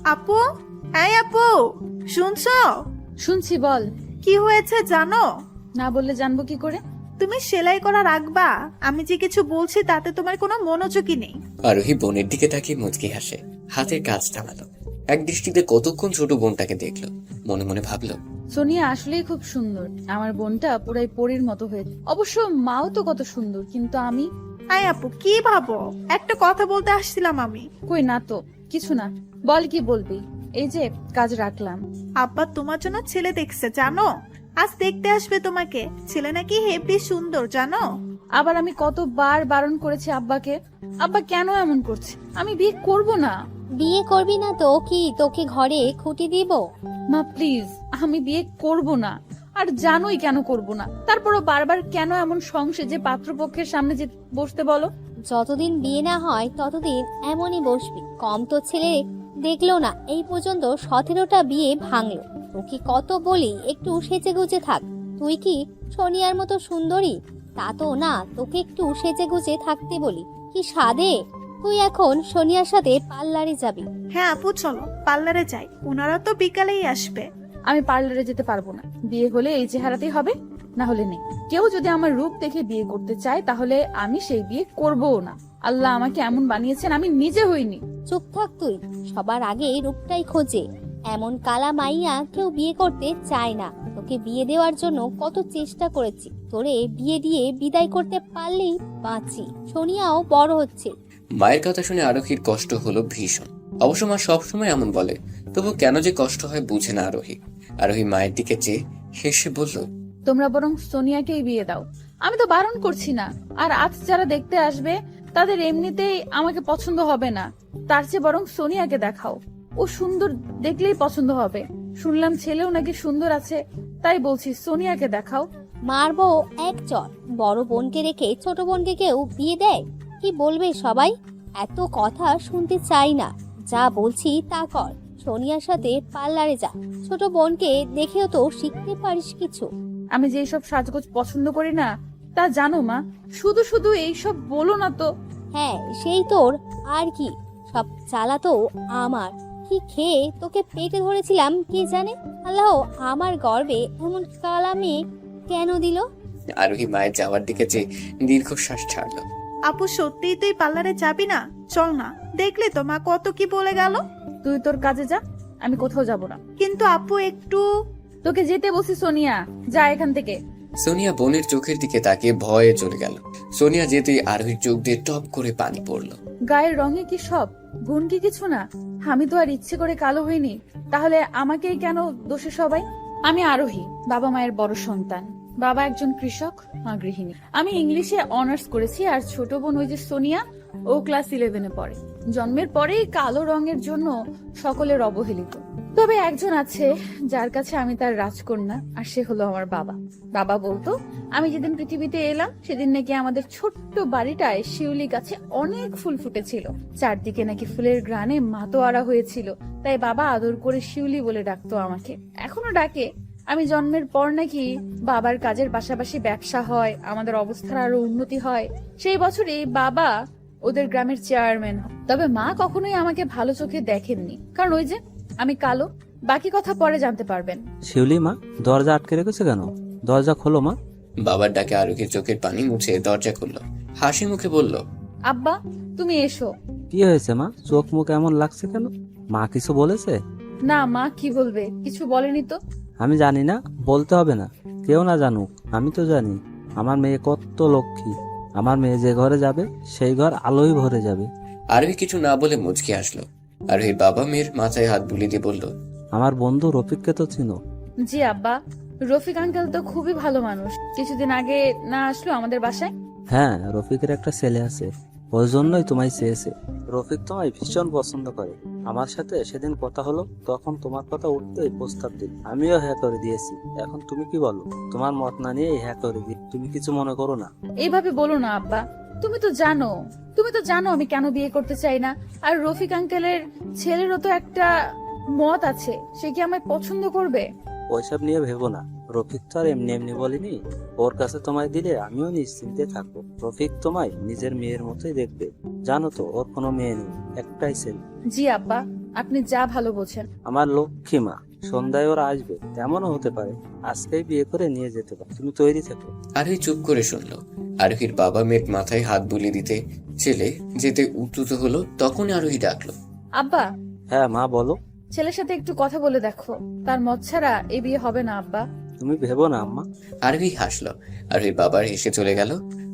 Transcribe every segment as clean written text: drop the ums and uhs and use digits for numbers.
আপু, এই আপু, শুনছো? শুনছি, বল। কি হয়েছে জানো? না বললে জানবো কি করে? তুমি সেলাই করা রাখবা? আমি যে কিছু বলছি তাতে তোমার কোনো মনোযোগই নেই। আরোহী বোনের দিকে তাকিয়ে মুচকি হাসে, হাতের কাজ থামালো। এক দৃষ্টিতে কতক্ষণ ছোট বোনটাকে দেখলো, মনে মনে ভাবলো, সোনিয়া আসলেই খুব সুন্দর। আমার বোনটা পুরাই পরীর মতো হয়েছে। অবশ্য মাও তো কত সুন্দর, কিন্তু আমি। আই আপু, কি ভাবো? একটা কথা বলতে আসছিলাম আমি। কই না তো, কিছু না। বল, কি বলবি? এই যে কাজ রাখলাম। আব্বা তোমার জন্য ছেলে দেখছে জানো? আজ দেখতে আসবে তোমাকে। ছেলে নাকি হেবি সুন্দর জানো? আবার আমি কতবার বারণ করেছি আব্বাকে। আব্বা কেন এমন করছে? আমি বিয়ে করব না। বিয়ে করবি না তো কি তোকে ঘরে খুঁটি দিব? মা প্লিজ, আমি বিয়ে করব না। আর জানোই কেন করব না। তারপরও বারবার কেন এমন সংসে যে পাত্রপক্ষের সামনে যে বসতে বলো? যতদিন বিয়ে না হয় ততদিন এমনই বসবি। কম তো ছেলে দেখলো না, এই পর্যন্ত 17টা বিয়ে ভাঙলো। তোকে কত বলি একটু সেজে গুজে থাক। তুই কি সোনিয়ার মতো সুন্দরী? তা তো না, তোকে একটু সেজে গুজে থাকতে বলি। কি সাদে তুই এখন সোনিয়ার সাথে পার্লারে যাবি? হ্যাঁ আপু, চলো পার্লারে যাই। ওনারা তো বিকালেই আসবে। আমি পার্লারে যেতে পারবো না। বিয়ে হলে এই চেহারাতেই হবে, না হলে নেই। কেউ যদি আমার রূপ দেখে বিয়ে করতে চায় তাহলে আমি সেই বিয়ে করবও না। আল্লাহ আমাকে এমন বানিয়েছেন, আমি নিজে হইনি। চুপ থাক তুই। সবার আগে রূপটাই খোঁজে। এমন কালা মাইয়া কেউ বিয়ে করতে চায় না। তোকে বিয়ে দেওয়ার জন্য কত চেষ্টা করেছি। তোরে বিয়ে দিয়ে বিদায় করতে পারলেই বাঁচি। সোনিয়াও বড় হচ্ছে। মায়ের কথা শুনে আরোহীর কষ্ট হলো ভীষণ। অবশ্য মা সবসময় এমন বলে, তবু কেন যে কষ্ট হয় বুঝে না আরোহী। আরোহী মায়ের দিকে চেয়ে হেসে বলল, তোমরা বরং সোনিয়াকেই বিয়ে দাও। আমি তো বারণ করছি না। আর আজ যারা দেখতে আসবে তাদের এমনিতেই আমাকে পছন্দ হবে না। তার চেয়ে বরং সোনিয়াকে দেখাও। ও সুন্দর দেখলেই পছন্দ হবে। শুনলাম ছেলেও নাকি সুন্দর আছে, তাই বলছি সোনিয়াকে দেখাও। মারবো এক চর। বড় বোনকে রেখে ছোট বোনকে কেউ বিয়ে দেয়? কি বলবে সবাই? এত কথা শুনতে চাই না। যা বলছি তা কর। সোনিয়ার সাথে পার্লারে যা। ছোট বোনকে দেখেও তো শিখতে পারিস কিছু। আমি যে এইসব সাজগোজ পছন্দ করি না তা জানো মা। শুধু শুধু এইসব বলো না তো। হ্যাঁ, সেই তোর আর কি। সব জ্বালা তো আমার। কি খেয়ে তোকে পেটে ধরেছিলাম কে জানে। আল্লাহ আমার গর্বে এমন কালা মেয়ে কেন দিল? আরোহী মায়ের যাওয়ার দিকে চেয়ে দীর্ঘশ্বাস ছাড়লো। আপু, সত্যিই তুই পার্লারে যাবি না? চল না। দেখলে তো মা কত কি বলে গেল। তুই তোর কাজে যা, আমি কোথাও যাব না। কিন্তু আপু একটু। তোকে যেতে বলছি সোনিয়া, যা এখান থেকে। সোনিয়া বোনের চোখের দিকে তাকিয়ে ভয়ে চলে গেল। সোনিয়া যেতেই আরোহীর চোখ দিয়ে টপ করে পানি পড়লো। গায়ের রঙে কি সব, গুণ কি কিছু না? আমি তো আর ইচ্ছে করে কালো হইনি। তাহলে আমাকেই কেন দোষে সবাই? আমি আরোহী, বাবা মায়ের বড় সন্তান। বাবা একজন কৃষক, মা গৃহিণী। আমি ইংলিশে অনার্স করেছি। আর ছোট বোন ওই যে সোনিয়া, ও ক্লাস 11-এ পড়ে। জন্মের পরেই কালো রঙের জন্য সকলের অবহেলিত। তবে একজন আছে যার কাছে আমি তার রাজকন্যা, আর সে হলো আমার বাবা। বাবা বলতো আমি যেদিন পৃথিবীতে এলাম সেদিন নাকি আমাদের ছোট্ট বাড়িটায় শিউলি গাছে অনেক ফুল ফুটেছিল। চারদিকে নাকি ফুলের গ্রানে মাতোয়ারা হয়েছিল। তাই বাবা আদর করে শিউলি বলে ডাকতো আমাকে, এখনো ডাকে। আমি জন্মের পর নাকি বাবার কাজের পাশাপাশি ব্যবসা হয়, আমাদের অবস্থার আরো উন্নতি হয়। সেই বছরই বাবা ওদের গ্রামের চেয়ারম্যান। তবে মা কখনোই আমাকে ভালো চোখে দেখেননি, কারণ ওই যে আমি কালো। বাকি কথা পরে জানতে পারবেন। শিউলি মা, দরজা আটকে রেখেছে কেন? দরজা খোলো মা। বাবার ডাকে আরোহীর চোখের পানি মুছে দরজা খুললো। হাসি মুখে বলল, আব্বা, তুমি এসো। কি হয়েছে মা? চোখ মুখ এমন লাগছে কেন? মা কিছু বলেছে? না, মা কি বলবে, কিছু বলেনি তো। আমি জানি না, বলতে হবে না। কেউ না জানুক, আমি তো জানি। আমার মেয়ে কত লক্ষ্মী। আমার মেয়ে যে ঘরে যাবে সেই ঘর আলোয় ভরে যাবে। আরোহী কিছু না বলে মুচকি আসলো। আরোহীর বাবা মেয়ের মাথায় হাত বুলিয়ে দিয়ে বলল, আমার বন্ধু রফিককে তো চিনো? জি আব্বা, রফিক আঙ্কেল তো খুবই ভালো মানুষ। কিছুদিন আগে না আসলো আমাদের বাসায়। হ্যাঁ, রফিকের একটা ছেলে আছে, ওই জন্যই তোমায় চেয়েছে। রফিক তোমায় ভীষণ পছন্দ করে। আমার সাথে সেদিন কথা হলো, তখন তোমার কথা উঠতেই প্রস্তাব দিল। আমিও হ্যাঁ করে দিয়েছি। এখন তুমি কি বলো? তোমার মত না নিয়ে হ্যাঁ করে দিই। তুমি কিছু মনে করো না। এইভাবে বলো না আব্বা। তুমি তো জানো আমি কেন বিয়ে করতে চাই না। আর রফিক আঙ্কেলের ছেলেরও তো একটা মত আছে, সে কি আমায় পছন্দ করবে? ওইসব নিয়ে ভেবো না। রফিক তো আর এমনি এমনি বলিনি। ওর কাছে তোমায় দিলে আমিও নিশ্চিন্তে থাকবো। রফিক তোমায় নিজের মেয়ের মতোই দেখবে। জানো তো, ওর কোনো মেয়ে নেই, একটাই ছেলে। জি আব্বা, আপনি যা ভালো বোঝেন। আমার লক্ষ্মী মা, সন্ধ্যায় ওরা আসবে, তেমনও হতে পারে আজকেই বিয়ে করে নিয়ে যেতে পারে। তুমি তৈরি থেকো। আরোহী চুপ করে শুনলো। আরোহীর বাবা মেয়ের মাথায় হাত বুলিয়ে দিতে ছেলে যেতে উদ্যত হলো, তখন আরোহী ডাকলো, আব্বা, হ্যাঁ মা বলো। ছেলের সাথে একটু কথা বলে দেখো, তার মত ছাড়া এই বিয়ে হবে না আব্বা। তুমি ভেবো না আম্মা। আরোহী হাসলো। আরোহীর বাবার হেসে চলে গেল।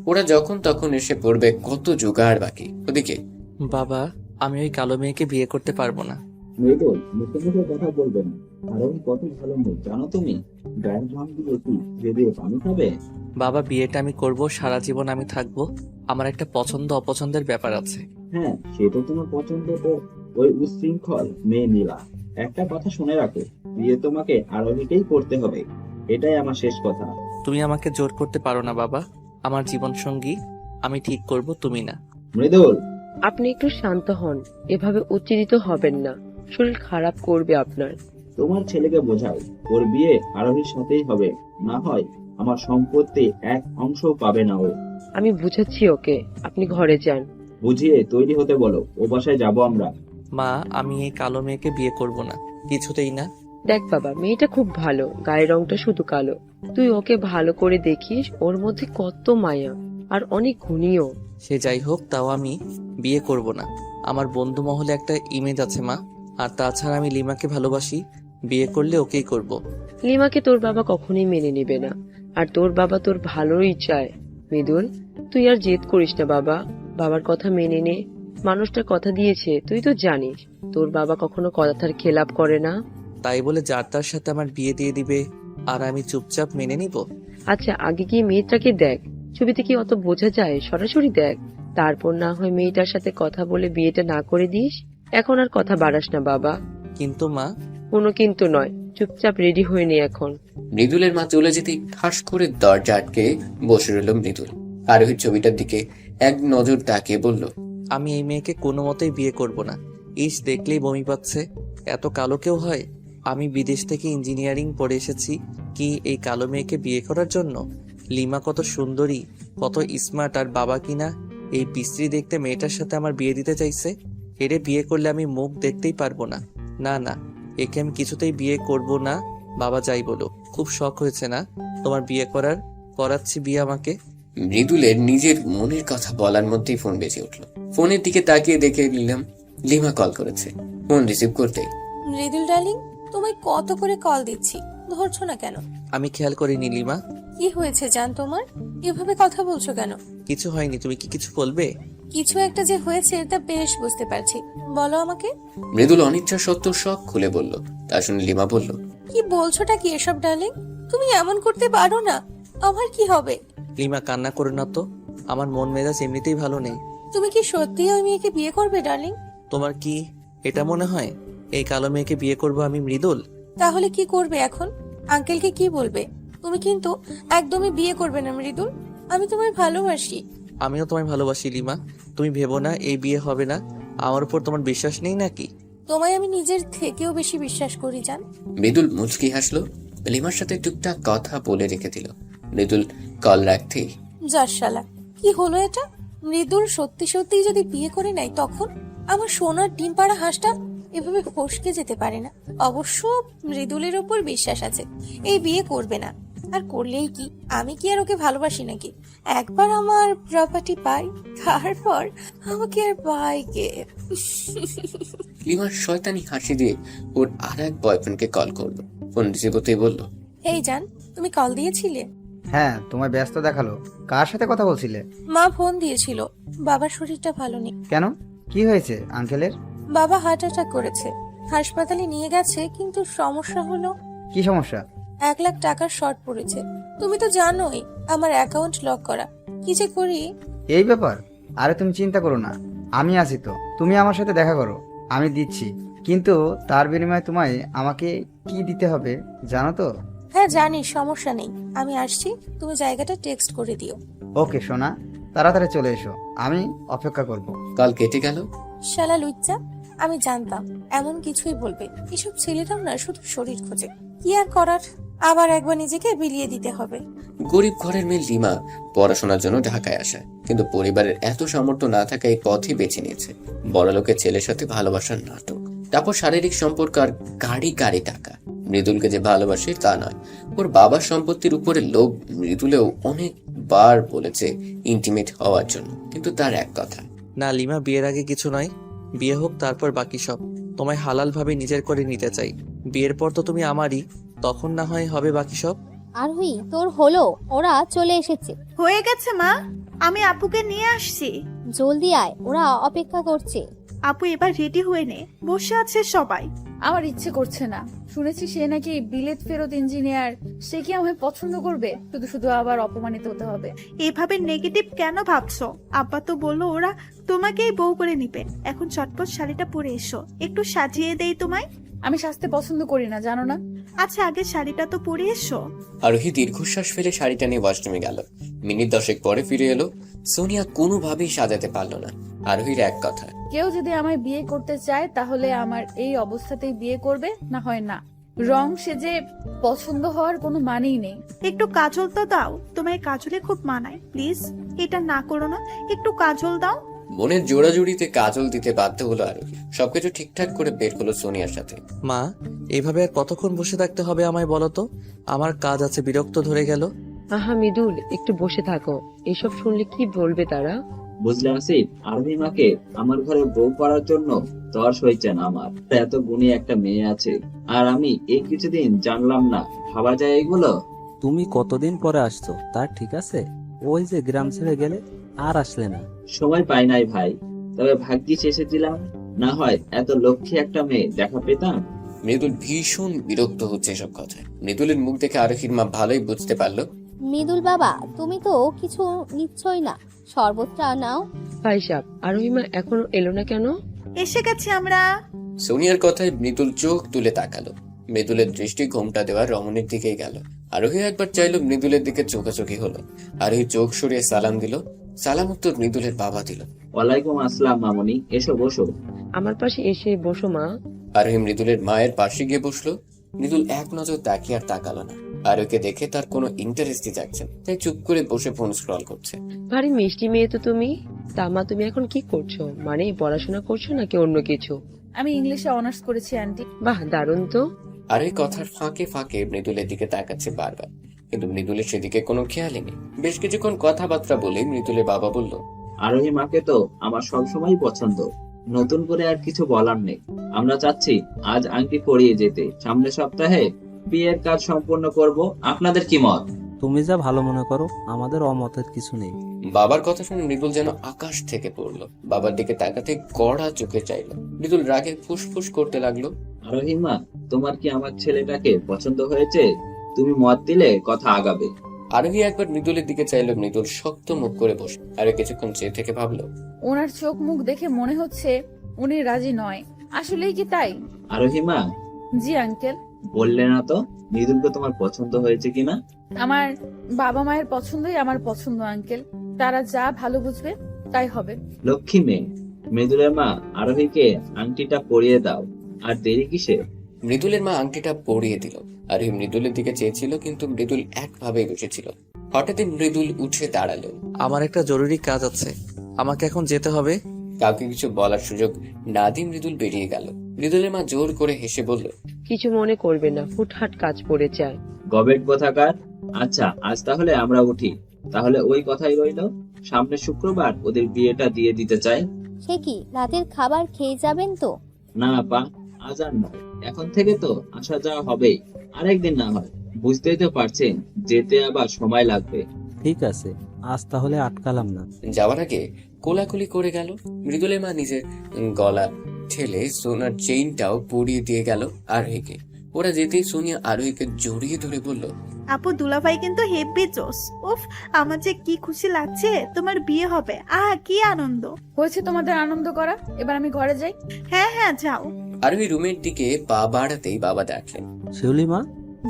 ওরা যখন তখন এসে পড়বে, কত জোগাড় বাকি। ওদিকে বাবা, আমি ওই কালো মেয়েকে বিয়ে করতে পারবো না। মৃদুল, মুখে মুখে কথা বলবে না। আরোহী কত ভালো মেয়ে জানো তুমি? গায়ের ঘাম দিয়ে কি যদি পানি খাবে? বাবা, বিয়েটা আমি করব, সারা জীবন আমি থাকবো। আমার একটা পছন্দ অপছন্দের ব্যাপার আছে। হ্যাঁ, সেটা তোমার পছন্দ তো ওই উচ্ছৃঙ্খল মেয়ে নীলা। একটা কথা শুনে রাখো, বিয়ে তোমাকে আরোহীকেই করতে হবে। এটাই আমার শেষ কথা। তুমি আমাকে জোর করতে পারো না বাবা। আমার জীবন সঙ্গী আমি ঠিক করব, তুমি না। মৃদুল, আপনি একটু শান্ত হন, এভাবে উত্তেজিত হবেন না, শরীর খারাপ করবে আপনার। তোমার ছেলেকে বোঝাও ওর বিয়ে আরোহীর সাথেই হবে, না হয় আমার সম্পত্তি এক অংশ পাবে না ও। আমি বুঝাচ্ছি ওকে, আপনি ঘরে যান। বুঝিয়ে তৈরি হতে বলো, ও বাসায় যাবো আমরা। মা, আমি এই কালো মেয়েকে বিয়ে করব না, কিছুতেই না। দেখ বাবা, মেয়েটা খুব ভালো, গায়ের রংটা শুধু কালো। তুই ওকে ভালো করে দেখিস, ওর মধ্যে কত মায়া, আর অনেক গুণীও। সে যাই হোক, তাও আমি বিয়ে করব না। আমার বন্ধু মহলে একটা ইমেজ আছে মা, আর তাছাড়া আমি লিমাকে ভালোবাসি। বিয়ে করলে ওকেই করব। লিমাকে তোর বাবা কখনোই মেনে নেবে না, আর তোর বাবা তোর ভালোই চায়। মৃদুল, তুই আর জেদ করিস না বাবা, বাবার কথা মেনে নে। মানুষটা কথা দিয়েছে, তুই তো জানিস তোর বাবা কখনো কথার খেলাপ করে না। তাই বলে যার তার সাথে আমার বিয়ে দিয়ে দিবে আর আমি চুপচাপ মেনে নিব? আচ্ছা, আগে গিয়ে মেয়েটাকে দেখ, ছবিতে কি অত বোঝা যায়? সরাসরি দেখ, তারপর না হয় মেয়েটার সাথে কথা বলে বিয়েটা না করে দিস। এখন আর কথা বাড়াস না বাবা। কিন্তু মা, কোনো কিন্তু নয়, চুপচাপ রেডি হয়ে নে এখন। মৃদুলের মা চলে যেতেই ঠাস করে দরজা আটকে বসে রইল মৃদুল। আরোহীর ছবিটার দিকে এক নজর তাকিয়ে বলল, আমি এই মেয়েকে কোনো মতেই বিয়ে করব না। ইস, দেখলেই বমি পাচ্ছে। এত কালো কেউ হয়? আমি বিদেশ থেকে ইঞ্জিনিয়ারিং পড়ে এসেছি কি এই কালো মেয়েকে বিয়ে করার জন্য? লিমা কত সুন্দরী, কত স্মার্ট, আর বাবা কিনা এই বিশ্রী দেখতে মেয়েটার সাথে আমার বিয়ে দিতে চাইছে। এরে বিয়ে করলে আমি মুখ দেখতেই পারবো না। না না, একে আমি কিছুতেই বিয়ে করব না। বাবা যাই বলো, খুব শখ হয়েছে না তোমার বিয়ে করাচ্ছি বিয়ে আমাকে। মৃদুলের নিজের মনের কথা বলার মধ্যেই ফোন বেজে উঠল। ফোনের দিকে তাকিয়ে দেখে নিলাম লিমা কল করেছে। ফোন রিসিভ করতে, মৃদুল ডার্লিং, তোমায় কত করে কল দিচ্ছি, ধরছো না কেন? আমি খেয়াল করিনি লিমা। কি হয়েছে জান তোমার? এভাবে কথা বলছো কেন? কিছু হয়নি, তুমি কি কিছু বলবে? কিছু একটা যে হয়েছে তা বেশ বুঝতে পারছি, বলো আমাকে। মৃদুল অনিচ্ছা সত্ত্বেও সব খুলে বলল। তা শুনে লিমা বলল, কি বলছোটা কি এসব ডার্লিং? তুমি এমন করতে পারো না, আমার কি হবে? লিমা, কান্না করো না তো, আমার মন মেজাজ এমনিতেই ভালো নেই। তুমি কি সত্যি ওই মেয়েকে বিয়ে করবে ডার্লিং? তোমার কি এটা মনে হয় এই কালো মেয়েকে বিয়ে করব আমি মৃদুল? তাহলে কি করবে এখন? আঙ্কেলকে কি বলবে? তুমি কিন্তু একদমই বিয়ে করবে না মৃদুল, আমি তোমায় ভালোবাসি। আমিও তোমায় ভালোবাসি লিমা, তুমি ভেবো না এই বিয়ে হবে না। আমার উপর তোমার বিশ্বাস নেই নাকি? তোমায় আমি নিজের থেকেও বেশি বিশ্বাস করি জান। মৃদুল মুচকি হাসলো। লিমার সাথে টুকটাক কথা বলে রেখে দিল। মৃদুল কল রাখতেই, যার শালা, কি হলো এটা? মৃদুল সত্যি সত্যি যদি বিয়ে করে নেয়, তখন আমার সোনার ডিম পাড়া হাঁসটা এভাবে ফসকে যেতে পারে না। অবশ্য মৃদুলের ওপর বিশ্বাস আছে, এই বিয়ে করবে না। আর করলেই কি, আমি কি আর ওকে ভালোবাসি নাকি? একবার আমার প্রপার্টি পাই, তারপর আমাকে আর পাই কে? লিমার শয়তানি হাসি দিয়ে ওর আর এক বয়ফ্রেন্ডকে কল করলো। ফোন রিসিভ করতেই বলল, এই জান, তুমি কল দিয়েছিলে? হ্যাঁ, তোমায় ব্যস্ত দেখালো। কার সাথে কথা বলছিলে? মা ফোন দিয়েছিল, বাবার শরীরটা ভালো নেই। কেন, কি হয়েছে আঙ্কেলের? বাবা হার্ট অ্যাটাক করেছে, হাসপাতালে নিয়ে গেছে, কিন্তু সমস্যা হলো কি সমস্যা? 1 লাখ টাকার শর্ট পড়েছে। তুমি তো জানোই আমার অ্যাকাউন্ট লক করা, কি যে করি। এই ব্যাপার? আরে তুমি চিন্তা করো না, আমি আছি তো। তুমি আমার সাথে দেখা করো, আমি দিচ্ছি। কিন্তু তার বিনিময়ে তোমায় আমাকে কি দিতে হবে জানো তো? হ্যাঁ জানি, সমস্যা নেই, আমি আসছি, তুমি জায়গাটা টেক্সট করে দিও। ওকে সোনা, তাড়াতাড়ি চলে এসো, আমি অপেক্ষা করব। কল কেটে গেল। শালা লুচ্চা, আমি জানতাম এমন কিছুই বলবে। এসব ছেলেরাও না শুধু শরীর খোঁজে, কি আর করার, আবার একবার নিজেকে বিলিয়ে দিতে হবে। গরিব ঘরের মেয়ে লিমা পড়াশোনার জন্য ঢাকায় আসে, কিন্তু পরিবারের এত সামর্থ্য না থাকা এই পথই বেছে নিয়েছে। বড়লোকের ছেলের সাথে ভালোবাসার নাটক। তারপর শারীরিক সম্পর্ক আর গাড়ি গাড়ি টাকা। মৃদুলকে যে ভালোবাসে তা নয়, ওর বাবার সম্পত্তির উপরে লোভ মৃদুলেও অনেকবার বলেছে ইন্টিমেট হওয়ার জন্য, কিন্তু তার এক কথা। না লিমা, বিয়ের আগে কিছু নয়, বিয়ে হোক তারপর বাকি সব। তোমায় হালাল ভাবে নিজের করে নিতে চাই। বিয়ের পর তো তুমি আমারই, তখন না হয় হবে বাকি সব। আরোহী তোর হলো, ওরা চলে এসেছে। হয়ে গেছে মা, আমি আপুকে নিয়ে আসছি। জলদি আয়, ওরা অপেক্ষা করছে। আপু এবার রেডি হয়ে নে, বসে আছে সবাই। আমার ইচ্ছে করছে না। শুনেছি সে নাকি বিলেত ফেরত ইঞ্জিনিয়ার। সে কি আমায় পছন্দ করবে? শুধু শুধু আবার অপমানিত হতে হবে। এভাবে নেগেটিভ কেন ভাবছো? আব্বা তো বললো ওরা তোমাকেই বউ করে নিবে। এখন চটপট শাড়িটা পরে এসো, একটু সাজিয়ে দেই তোমায়। আমি সাজতে পছন্দ করি না, জানো না? আচ্ছা আগে শাড়িটা তো পরে এসো। আরোহী দীর্ঘশ্বাস ফেলে শাড়িটা নিয়ে ওয়াশরুমে গেল। মিনিট 10 পরে ফিরে এলো। সোনিয়া কোনোভাবেই সাজাতে পারলো না। আরোহীর এক কথা, কেউ যদি আমায় বিয়ে করতে চায় তাহলে আমার এই অবস্থাতেই বিয়ে করবে, না হয় না। রং সেজে পছন্দ হওয়ার কোনো মানেই নেই। একটু কাজল তো দাও, তোমায় কাজলে খুব মানায়। প্লিজ এটা না করো না, একটু কাজল দাও। মনের জোড়াজুড়িতে কাজল দিতে বাধ্য হলো আরোহী। সবকিছু ঠিকঠাক করে বের হলো সোনিয়ার সাথে। মা, এভাবে আর কতক্ষণ বসে থাকতে হবে আমায় বলো তো? আমার কাজ আছে, বিরক্ত ধরে গেল। আহা মৃদুল, একটু বসে থাকো। এসব শুনলে কি বলবে তারা? বুঝলে আসিফ, আরবি মাকে আমার ঘরে বউ করার জন্য তর্স হয়েছেন আমার। এত গুণী একটা মেয়ে আছে, আর আমি এই কিছুদিন জানলাম না। ভাবা যায় এগুলো? তুমি কতদিন পরে আসছো তার ঠিক আছে? ওই যে গ্রাম ছেড়ে গেলে আর আসলে না। সময় পাই নাই ভাই, তবে ভাগ্যিস এসেছিলাম। না হয় এত লক্ষ্মী একটা মেয়ে দেখা পেতাম। মৃদুল ভীষণ বিরক্ত হচ্ছে এসব কথায়। মৃদুলের মুখ দেখে আরোহীর মা ভালোই বুঝতে পারলো। মৃদুল বাবা, তুমি তো কিছু নিচ্ছই না, শরবতটা নাও। ভাই সাহেব, আরোহিমা এখনো এলো না কেন? এসে গেছি আমরা। সোনিয়ার কথায় মৃদুল চোখ তুলে তাকালো। মৃদুলের দৃষ্টি ঘোমটা দেওয়া রমণীর দিকেই গেল। আরোহী একবার চাইলো মৃদুলের দিকে চোখাচোখি হলো। আরোহী চোখ সরিয়ে সালাম দিল। সালাম উত্তর মৃদুলের বাবা দিল। ওয়ালাইকুম আসসালাম মামনি, এসো বসো। আমার পাশে এসে বসো মা। আরোহী মৃদুলের মায়ের পাশে গিয়ে বসলো। মৃদুল এক নজর তাকিয়ে আর তাকালো না। আরোহীকে দেখে তার কোনো ইন্টারেস্টই যাচ্ছে না, তাই চুপ করে বসে ফোন স্ক্রল করছে। ভারী মিষ্টি মেয়ে তো তুমি। তা মা, তুমি এখন কি করছো? মানে পড়াশোনা করছো নাকি অন্য কিছু? আমি ইংলিশে অনার্স করেছি আন্টি। বাহ, দারুণ তো। আর এই কথার ফাঁকে ফাঁকে মৃদুলের দিকে তাকাচ্ছে বারবার, কিন্তু মৃদুলের সেদিকে কোনো খেয়ালই নেই। বেশ কিছুক্ষণ কথাবার্তা বলে মৃদুলের বাবা বলল, আরোহী মাকে তো আমার সবসময় পছন্দ, নতুন করে আর কিছু বলার নেই। আমরা চাচ্ছি আজ আংটি পরিয়ে যেতে, সামনের সপ্তাহে বিয়ের কাজ সম্পূর্ণ করব। আপনাদের কি মত? তুমি যা ভালো মনে করো, আমাদের অমতের কিছু নেই। বাবার কথা শুনে মৃদুল যেন আকাশ থেকে পড়লো। বাবার দিকে তাকাতে কড়া চোখে চাইলো। মৃদুল রাগে ফুসফুস করতে লাগলো, আরোহী মা, তোমার কি আমার ছেলেটাকে পছন্দ হয়েছে? তুমি মত দিলে কথা আগাবে। আরোহী একবার মৃদুলের দিকে চাইলো। মৃদুল শক্ত মুখ করে বসে আরো কিছুক্ষণ চেয়ে থেকে ভাবলো, ওনার চোখ মুখ দেখে মনে হচ্ছে উনি রাজি নয়। আসলেই কি তাই? আরোহী মা, জি আঙ্কেল। বললে না তো মৃদুলকে তোমার পছন্দ হয়েছে কিনা? আমার বাবা মায়ের পছন্দই আমার পছন্দ আঙ্কেল। তারা যা ভালো বুঝবে তাই হবে। লক্ষ্মী মেয়ে। মৃদুলের মা, আরোহীকে আংটিটা পরিয়ে দাও। আর দেরি কিসে? মৃদুলের মা আংটিটা পরিয়ে দিল। আরোহী মৃদুলের দিকে চেয়েছিল, কিন্তু মৃদুল একভাবেই বসেছিল। হঠাৎই মৃদুল উঠে দাঁড়ালো। আমার একটা জরুরি কাজ আছে, আমাকে এখন যেতে হবে। কাউকে কিছু বলার সুযোগ না দিয়ে মৃদুল বেরিয়ে গেল। মৃদুলের মা জোর করে হেসে বলল, কিছু মনে করবে না, হুটহাট কাজ পড়ে যায়। গবেট কোথাকার। আচ্ছা, আজ তাহলে আমরা উঠি। তাহলে ওই কথাই রইল, সামনে শুক্রবার ওদের বিয়েটা দিয়ে দিতে চাই। সে কি রাতের খাবার খেয়ে যাবেন তো? না আপা, আজ আর নয়। এখন থেকে তো আসা যাওয়া হবেই, আরেকদিন না হয়। বুঝতেই তো পারছেন, যেতে আবার সময় লাগবে। ঠিক আছে, আজ তাহলে আটকালাম না। যাওয়ার আগে কোলাকুলি করে গেল। মৃদুলের মা নিজের গলা ঠেলে সোনার চেইনটাও পরিয়ে দিয়ে গেল আরোহীকে। ওরা যেতেই সোনিয়া আরোহীকে জড়িয়ে ধরে বলল, আপু দুলাভাই কিন্তু হেব্বি জোস। উফ, আমার যে কি খুশি লাগছে, তোমার বিয়ে হবে। কি আনন্দ হয়েছে তোমাদের আনন্দ করা, এবার আমি ঘরে যাই। হ্যাঁ হ্যাঁ যাও। আরোহী রুমের দিকে পা বাড়াতেই বাবা ডাকলেন, শিউলি মা,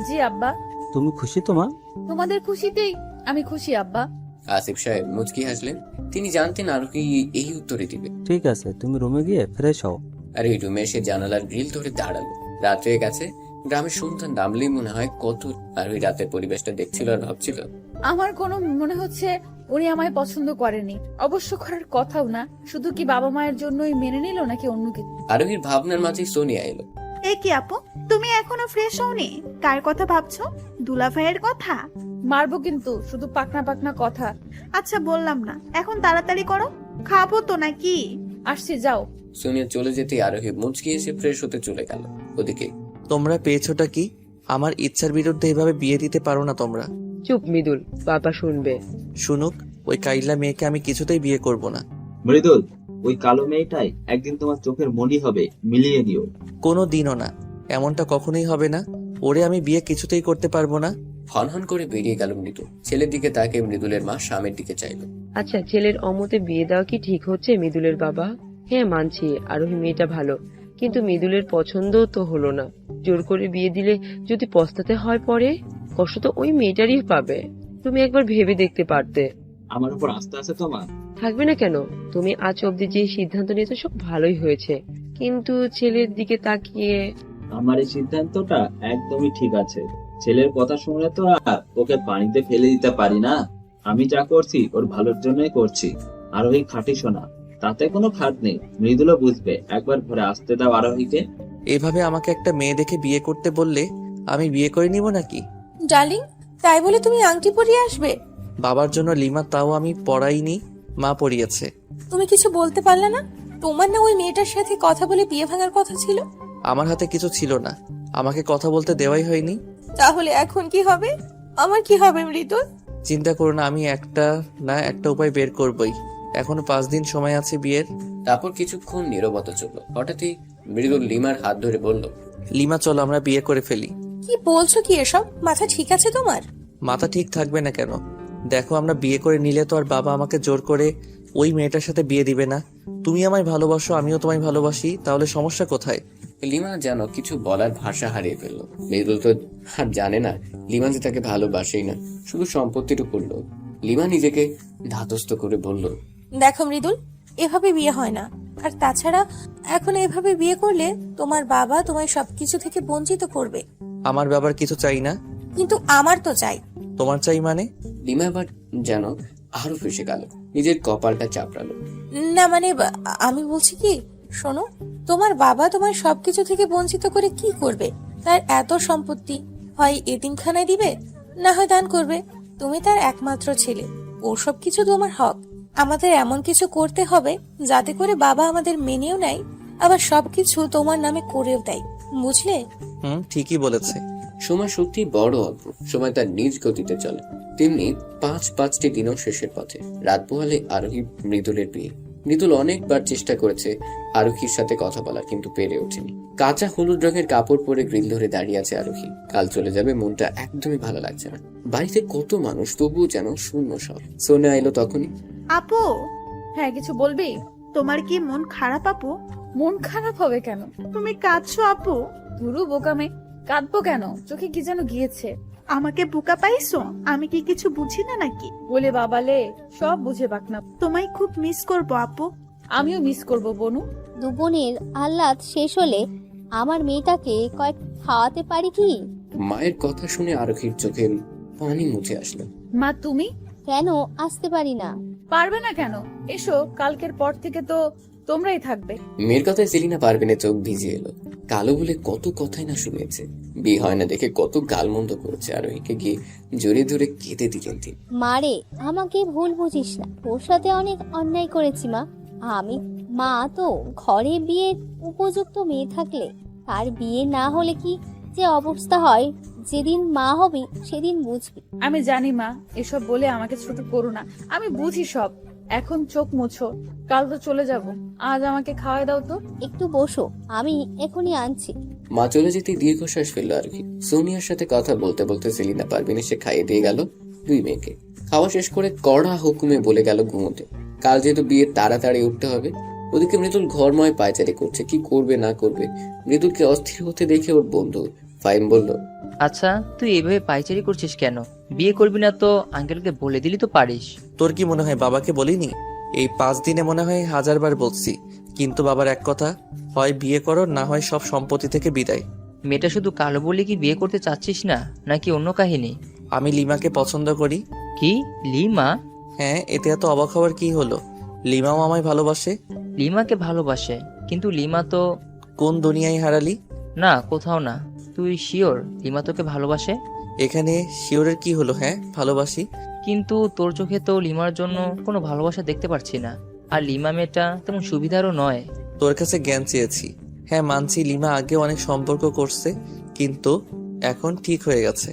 জি আব্বা। তুমি খুশি তো মা? তোমাদের খুশিতেই আমি খুশি আব্বা। আসিফ সাহেব মুচকি হাসলেন। তিনি জানতেন আরোহী এই উত্তরে দিবে। ঠিক আছে, তুমি রুমে গিয়ে ফ্রেশ হও। আর এই রুমে এসে জানালার গ্রিল ধরে দাঁড়ালো। রাত হয়ে গেছে। গ্রামের সন্তান নামলেই মনে হয় কত। আর ওই রাতের পরিবেশটা দেখছিল আর ভাবছিল, আমার কোনো মনে হচ্ছে উনি আমায় পছন্দ করেনি, অবশ্য করার কথাও না। শুধু কি বাবা মায়ের জন্যই মেনে নিল নাকি অন্য কিছু? আরোহীর ভাবনার মাঝে সোনিয়া এলো। এ কি আপু, তুমি এখনো ফ্রেশ হওনি? কার কথা ভাবছো? দুলা ভাইয়ের কথা? মারবো কিন্তু, শুধু পাকনা পাকনা কথা। আচ্ছা বললাম না, এখন তাড়াতাড়ি করো, খাবো তো নাকি? আসছি, যাও। সোনিয়া চলে যেতে আরোহী মুচকি এসে ফ্রেশ হতে চলে গেল। ওদিকে তোমরা পেয়েছোটা কি? আমার ইচ্ছার বিরুদ্ধে এভাবে বিয়ে দিতে পারো না তোমরা। চুপ মৃদুল, বাবা শুনবে। শুনুক, ওই কাইলা মেয়েকে আমি কিছুতেই বিয়ে করব না। মৃদুল, ওই কালো মেয়েটাই একদিন তোমার চোখের মনি হবে, মিলিয়ে দিও। কোনো দিনও না, এমনটা কখনোই হবে না। ওরে আমি বিয়ে কিছুতেই করতে পারবো না। হনহন করে বেরিয়ে গেল মৃদুল। ছেলের দিকে তাকিয়ে মৃদুলের মা স্বামীর দিকে চাইল। আচ্ছা, ছেলের অমতে বিয়ে দেওয়া কি ঠিক হচ্ছে মৃদুলের বাবা? হ্যাঁ মানছি, আরোহী মেয়েটা ভালো, কিন্তু মৃদুলের পছন্দও তো হলো না। জোর করে বিয়ে দিলে যদি পস্তাতে হয় পরে, কষ্ট তো ওই মেয়েটারই পাবে। তুমি একবার ভেবে দেখতে পারতে। আমার উপর আস্থা আছে তোমার? থাকবে না কেন? তুমি আজ অব্দি যে সিদ্ধান্ত নিয়েছো সব ভালোই হয়েছে, কিন্তু ছেলের দিকে তাকিয়ে। আমার এই সিদ্ধান্তটা একদমই ঠিক আছে। ছেলের কথা শুনলে তো আর ওকে পানিতে ফেলে দিতে পারি না। আমি যা করছি ওর ভালোর জন্যই করছি। আরোহী খাঁটি সোনা, তাতে কোনো খাট নেই। মৃদুলও বুঝবে। একবার ঘরে আসতে দাও আরোহীকে। এভাবে আমাকে একটা মেয়ে দেখে বিয়ে করতে বললে আমি বিয়ে করে নিব নাকি? ডার্লিং, তাই বলে তুমি আংটি পরিয়ে আসবে? বাবার জন্য লিমা, তাও আমি পড়াইনি, মা পড়িয়েছে। তুমি কিছু বলতে পারলে না? তোমার না ওই মেয়েটার সাথে কথা বলে বিয়ে ভাঙার কথা ছিল? আমার হাতে কিছু ছিল না, আমাকে কথা বলতে দেওয়াই হয়নি। তাহলে এখন কি হবে? আমার কি হবে মৃদুল? চিন্তা করো না, আমি একটা না একটা উপায় বের করবই। এখনো 5 দিন সময় আছে বিয়ের। তারপর কিছুক্ষণ নীরবতা চলল। হঠাৎই মৃদুল লিমার হাত ধরে বলল, লিমা চলো আমরা বিয়ে করে ফেলি। কি বলছো কি এসব? মাথা ঠিক আছে তোমার? মাথা ঠিক থাকবে না কেন? দেখো, আমরা বিয়ে করে নিলে তো আর বাবা আমাকে জোর করে ওই মেয়েটার সাথে বিয়ে দিবে না। তুমি আমায় ভালোবাসো, আমিও তোমায় ভালোবাসি, তাহলে সমস্যা কোথায়? লিমা যেন কিছু বলার ভাষা হারিয়ে ফেলল। মৃদুল তো আর জানে না লিমা যে তাকে ভালোবাসেই না, শুধু সম্পত্তির উপর লোভ। লিমা নিজেকে ধাতস্থ করে বলল, দেখো মৃদুল, এভাবে বিয়ে হয় না। আর তাছাড়া এখন এভাবে বিয়ে করলে তোমার বাবা তোমায় সবকিছু থেকে বঞ্চিত করবে। আমার বাবার কিছু চাই না। কিন্তু আমার তো চাই। তোমার চাই মানে? লিমা এবার যেন আরো ফেসে গেল, নিজের কপালটা চাপড়ালো। না মানে আমি বলছি কি, শোনো, তোমার বাবা তোমার সবকিছু থেকে বঞ্চিত করে কি করবে? তার এত সম্পত্তি হয় এতিমখানায় দিবে, না হয় দান করবে। তুমি তার একমাত্র ছেলে, ওর সবকিছু তোমার হক। আমাদের এমন কিছু করতে হবে যাতে করে বাবা আমাদের মেনেও নেয়, আবার সবকিছু তোমার নামে করেও দেয়, বুঝলে? ঠিকই বলেছে। সময় সত্যি বড় অদ্ভুত। সময় তার নিজ গতিতে চলে। তেমনি 5টি দিনও শেষের পথে। রাত পোহালে আরোহী মৃদুলের বিয়ে। মৃদুল অনেকবার চেষ্টা করেছে আরোহীর সাথে কথা বলার, কিন্তু পেরে ওঠেনি। কাঁচা হলুদ রঙের কাপড় পরে গ্রিল ধরে দাঁড়িয়ে আছে আরোহী। কাল চলে যাবে, মনটা একদমই ভালো লাগছে না। বাড়িতে কত মানুষ, তবুও যেন শূন্য সব। সোনিয়া এলো তখনই। আপু, হ্যাঁ, কিছু বলবি? তোমার কি মন খারাপ আপু? মন খারাপ হবে কেন? তুমি কাঁদছো আপু? ধুরু বোকামে, কাঁদবো কেন? চোখে কি যেন গিয়েছে। আমাকে বোকা পাইছো? আমি কি কিছু বুঝি না নাকি? বলে বাবালে, সব বুঝে পাকনা। তোমায় খুব মিস করবো আপু। আমিও মিস করবো বনু। দু বোনের আহ্লাদ শেষ হলে আমার মেয়েটাকে কয়েক খাওয়াতে পারি কি? মায়ের কথা শুনে আরোহীর চোখে পানি মুছে আসলো। মা তুমি কেন আসতে পারি না? পারবে না কেন? এসো, কালকের পর থেকে তো তোমরাই থাকবে। মেয়ের কথায় সেলিনা পারভিনের চোখ ভিজে এলো। কালো বলে কত কথাই না শুনেছে। বিয়ে হয় না দেখে কত গালমন্দ করেছে। আরোহীকে গিয়ে জড়িয়ে ধরে কেঁদে দিলেন তিনি। মারে, আমাকে ভুল বুঝিস না, ওর সাথে অনেক অন্যায় করেছি মা। আমি মা তো ঘরে বিয়ের উপযুক্ত মেয়ে থাকলে তার বিয়ে না হলে কি যে অবস্থা হয়, যেদিন মা হবি সেদিন বুঝবি। আমি জানি মা, এসব বলে আমাকে ছোট করো না, আমি বুঝি সব। এখন চোখ মুছো, কাল তো চলে যাব। আজ আমাকে খাওয়াই দাও তো। একটু বসো, আমি এখনই আনছি। মা চলে যেতে দীর্ঘশ্বাস ফেললো আরোহী। সোনিয়ার সাথে কথা বলতে বলতে সেলিনা পারভিন এসে খাইয়ে দিয়ে গেল দুই মেয়েকে। খাওয়া শেষ করে কড়া হুকুমে বলে গেল ঘুমোতে। কাল যেহেতু বিয়ে তাড়াতাড়ি উঠতে হবে। ওদিকে মৃদুল ঘরময় পায়চারি করছে, কি করবে না করবে। মৃদুলকে অস্থির হতে দেখে ওর বন্ধু ফাইম বলল, আচ্ছা, তুই এভাবে পাইচারি করছিস কেন? বিয়ে করবি না তো আঙ্কেলকে বলে দিলি তো পারিস। তোর কি মনে হয় বাবাকে বলিনি? এই 5 দিনে মনে হয় 1000 বার বলছি, কিন্তু বাবার এক কথা, হয় বিয়ে করো, না হয় সব সম্পত্তি থেকে বিদায়। মেয়েটা শুধু কালো বলে কি বিয়ে করতে চাচ্ছিস না, নাকি অন্য কাহিনী? আমি লিমাকে পছন্দ করি। কি লিমা? হ্যাঁ, এতে এত অবাক হওয়ার কি হলো? লিমাও আমায় ভালোবাসে। লিমাকে ভালোবাসে, কিন্তু লিমা তো... কোন দুনিয়ায় হারালি? না, কোথাও না। তুই শিওর লিমা তোকে ভালোবাসে? এখানে শিওরের কি হলো? হ্যাঁ, ভালোবাসি। কিন্তু তোর চোখে তো লিমার জন্য কোনো ভালোবাসা দেখতে পারছি না। আর লিমা মেয়েটা তেমন সুবিধারও নয়। তোর কাছে জ্ঞান চেয়েছি। হ্যাঁ, মানছি লিমা আগে অনেক সম্পর্ক করছে, কিন্তু এখন ঠিক হয়ে গেছে।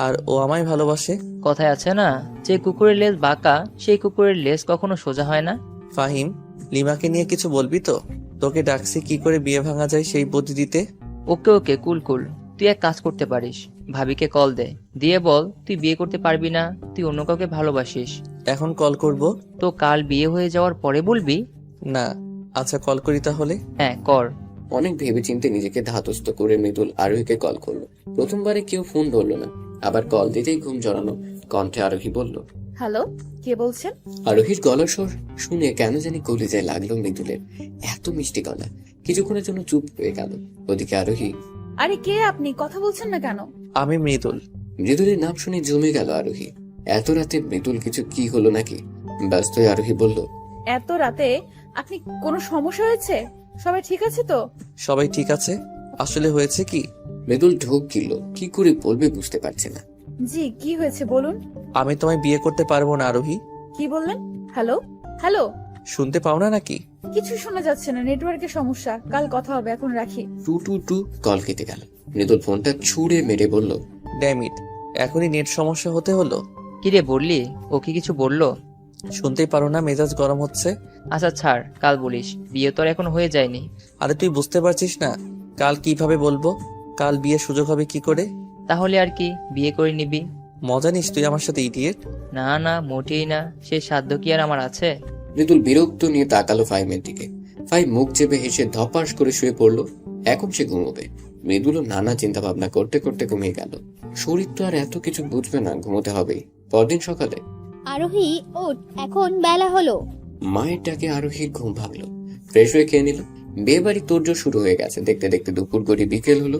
আর ও আমায় ভালোবাসে। কথায় আছে না, যে কুকুরের লেজ বাঁকা সেই কুকুরের লেজ কখনো সোজা হয় না। ফাহিম, লিমাকে নিয়ে কিছু বলবি তো? তোকে ডাকছি কি করে বিয়ে ভাঙা যায় সেই বুদ্ধি দিতে। ওকে ওকে, কুল কুল। তুই এক কাজ করতে পারিস, ভাবিকে কল দে, দিয়ে বল তুই বিয়ে করতে পারবি না, তুই অন্য কাউকে ভালোবাসিস। এখন কল করব? তো কাল বিয়ে হয়ে যাওয়ার পরে বলবি। না। আচ্ছা, কল করি তাহলে। হ্যাঁ, কর। অনেক ভেবেচিন্তে নিজেকে ধাতস্থ করে মৃদুল আরোহীকে কল করলো। প্রথমবারে কেউ ফোন ধরলো না, আবার কল দিতেই ঘুম জড়ানো কণ্ঠে আরোহী বলল, হ্যালো, কে বলছেন? আরোহীর গলার স্বর শুনে কেন জানি কলিজায় লাগলো মৃদুলের। এত মিষ্টি গলা। কিছুক্ষণের জন্য চুপ হয়ে গেল। ওদিকে আরোহী, আরে কে আপনি? কথা বলছেন না কেন? আমি মৃদুল। মৃদুলের নাম শুনে জমে গেল আরোহী। এত রাতে মৃদুল কিছু কি হলো নাকি? ব্যস্ত হয়ে আরোহী বলল, এত রাতে আপনি কোনো সমস্যা হয়েছে? সবাই ঠিক আছে তো? সবাই ঠিক আছে। আসলে হয়েছে কি? মৃদুল ঢোক গিলল, কি করে বলবে বুঝতে পারছে না। জি, কি হয়েছে বলুন। আমি তোমায় বিয়ে করতে পারবো না আরোহী। কি বললেন? হ্যালো হ্যালো, শুনতে পাও না নাকি? কিছু শোনা যাচ্ছে না, নেটওয়ার্কের সমস্যা। কাল কথা হবে, এখন রাখি। টু টু টু কল কেটে গেল। মৃদুল ফোনটা ছুঁড়ে মেরে বলল, ড্যাম ইট, এখনই নেট সমস্যা হতে হলো। কিরে বললি? ও কি কিছু বললো? শুনতেই পারো না মেজাজ গরম হচ্ছে? আচ্ছা ছাড়, কাল বলিস, বিয়ে তো আর এখন হয়ে যায়নি। আরে তুই বুঝতে পারছিস না কাল কিভাবে বলবো? কাল বিয়ের সুযোগ হবে কি করে? তাহলে আর কি, বিয়ে করে নিবি। মজা নিস তুই আমার সাথে, ইডিয়েট। না না, মোটেই না, সেই সাধ্য কি আর আমার আছে? মৃদুল বিরক্ত নিয়ে তাকালো ফাহিমের দিকে। ফাহিম মুখ চেপে হেসে ধপাস করে শুয়ে পড়লো। এখন সে ঘুমোবে। মৃদুলও নানা চিন্তা ভাবনা করতে করতে ঘুমিয়ে গেল। শরীর তো আর এত কিছু বুঝবে না, ঘুমোতে হবেই। পরদিন সকালে, আরোহী ওঠ, এখন বেলা হলো। মায়ের ডাকে আরোহীর ঘুম ভাঙলো। ফ্রেশ হয়ে খেয়ে নিল। বিয়ে বাড়ি তোড়জোড় শুরু হয়ে গেছে। দেখতে দেখতে দুপুর গড়ি বিকেল হলো।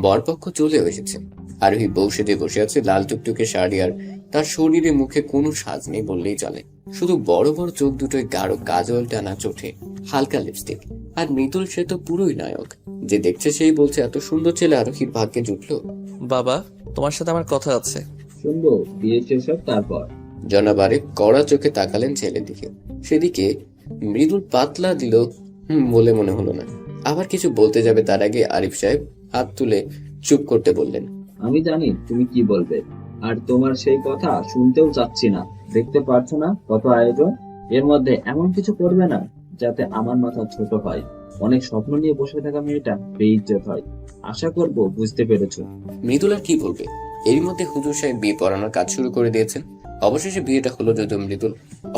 বরপক্ষ চলেও এসেছে। আরোহী বউ সেজে বসে আছে, লাল টুকটুকে শাড়ি, আর তার শরীরে মুখে কোনো সাজ নেই বললেই চলে। শুধু বড় বড় চোখ দুটোয় গাঢ় কাজল টানা চোখে হালকা লিপস্টিক। আর মৃদুল সে তো পুরোই নায়ক। যে দেখছে সেই বলছে এত সুন্দর ছেলে আরোহীর ভাগ্যে জুটলো। বাবা, তোমার সাথে আমার কথা আছে। শুনবো, বিয়ে শেষ হোক তারপর। জনাব আরিফ কড়া চোখে তাকালেন ছেলের দিকে। সেদিকে মৃদুল পাতলা দিল বলে মনে হলো না। আবার কিছু বলতে যাবে তার আগে আরিফ সাহেব হাত তুলে চুপ করতে বললেন, আমি জানি তুমি কি বলবে, আর তোমার সেই কথা শুনতেও চাচ্ছি না। দেখতে পারছো না কত আয়োজন? এর মধ্যে এমন কিছু করবে না যাতে আমার মাথা ছোট হয়। অনেক স্বপ্ন নিয়ে বসে থাকা মেয়েটা বেইজ্জত হয়। আশা করব বুঝতে পেরেছো। মৃদুল আর কি বলবে? এরই মধ্যে হুজুর সাহেব বিয়ে পড়ানোর কাজ শুরু করে দিয়েছেন। অবশেষে বিয়েটা হলো, যদিও মৃদুল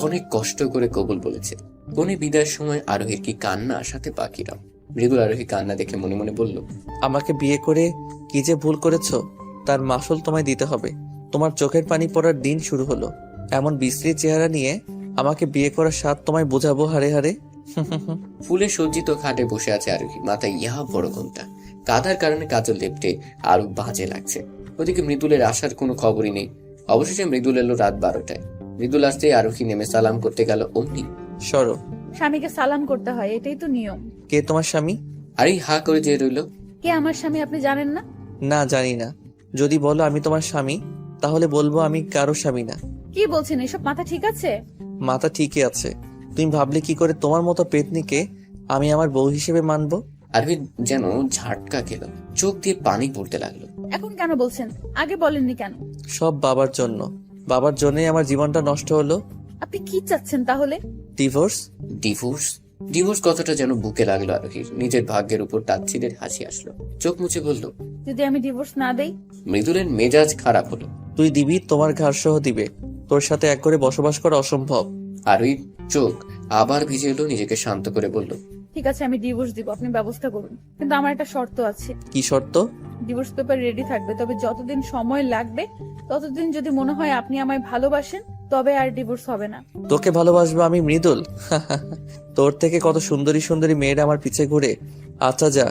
অনেক কষ্ট করে কবুল বলেছে। কোনে বিদায়ের সময় আরোহীর কি কান্না, সাথে বাকিরাও। মৃদুল আরোহী কান্না দেখে মনে মনে বলল, আমাকে বিয়ে করে কি যে ভুল করেছো তার মাসুল তোমায় দিতে হবে। তোমার চোখের পানি পড়ার দিন শুরু হলো। এমন বিশ্রী চেহারা নিয়ে আমাকে বিয়ে করার স্বাদ তোমায় বোঝাবো হারে হারে। ফুলে সজ্জিত খাটে বসে আছে আরোহী, মাথায় ইহা বড় ঘোমটা। কাঁধার কারণে কাজল লেপটে আরো বাজে লাগছে। ওদিকে মৃদুলের আসার কোনো খবরই নেই। অবশেষে মৃদুল এলো রাত 12টায়। মৃদুল আসতেই আরোহী নেমে সালাম করতে গেল। অমনি, সরো। স্বামীকে সালাম করতে হয়, এটাই তো নিয়ম। কে তোমার স্বামী? আরে হা করে যে রইল। কে আমার স্বামী আপনি জানেন না? না, জানি না। যদি বলো আমি তোমার স্বামী, তাহলে বলবো আমি কারো স্বামী না। কি বলছেন এসব? মাথা ঠিক আছে? মাথা ঠিকই আছে। তুমি ভাবলে কি করে তোমার মতো পেতনিকে আমি আমার বউ হিসেবে মানবো? আরোহী যেন ঝাটকা খেল, চোখ দিয়ে পানি পড়তে লাগলো। এখন কেন বলছেন? আগে বলেননি কেন? সব বাবার জন্য। বাবার জন্যই আমার জীবনটা নষ্ট হলো। আপনি কি চাচ্ছেন তাহলে? ডিভোর্স। ডিভোর্স? ডিভোর্স কথাটা যেন বুকে লাগলো আরোহীর। নিজের ভাগ্যের উপর তাচ্ছিদের হাসি আসলো। চোখ মুছে বলল, যদি আমি ডিভোর্স না দেই? মৃদুলের মেজাজ খারাপ হলো। তুই দিবি, তোমার ঘাড় সহ দিবে। তোর সাথে এক করে বসবাস করা অসম্ভব। আরোহীর চোখ আবার ভিজে এলো। নিজেকে শান্ত করে বলল, ঠিক আছে, আমি ডিভোর্স দিব, আপনি ব্যবস্থা করুন। কিন্তু আমার একটা শর্ত আছে। কি শর্ত? ডিভোর্স পেপার রেডি থাকবে, তবে যতদিন সময় লাগবে ততদিন যদি মনে হয় আপনি আমায় ভালোবাসেন তবে আর ডিভোর্স হবে না। তোকে ভালোবাসবো আমি মৃদুল? তোর থেকে কত সুন্দরী সুন্দরী মেয়েরা আমার পিছে ঘুরে। আচ্ছা যা,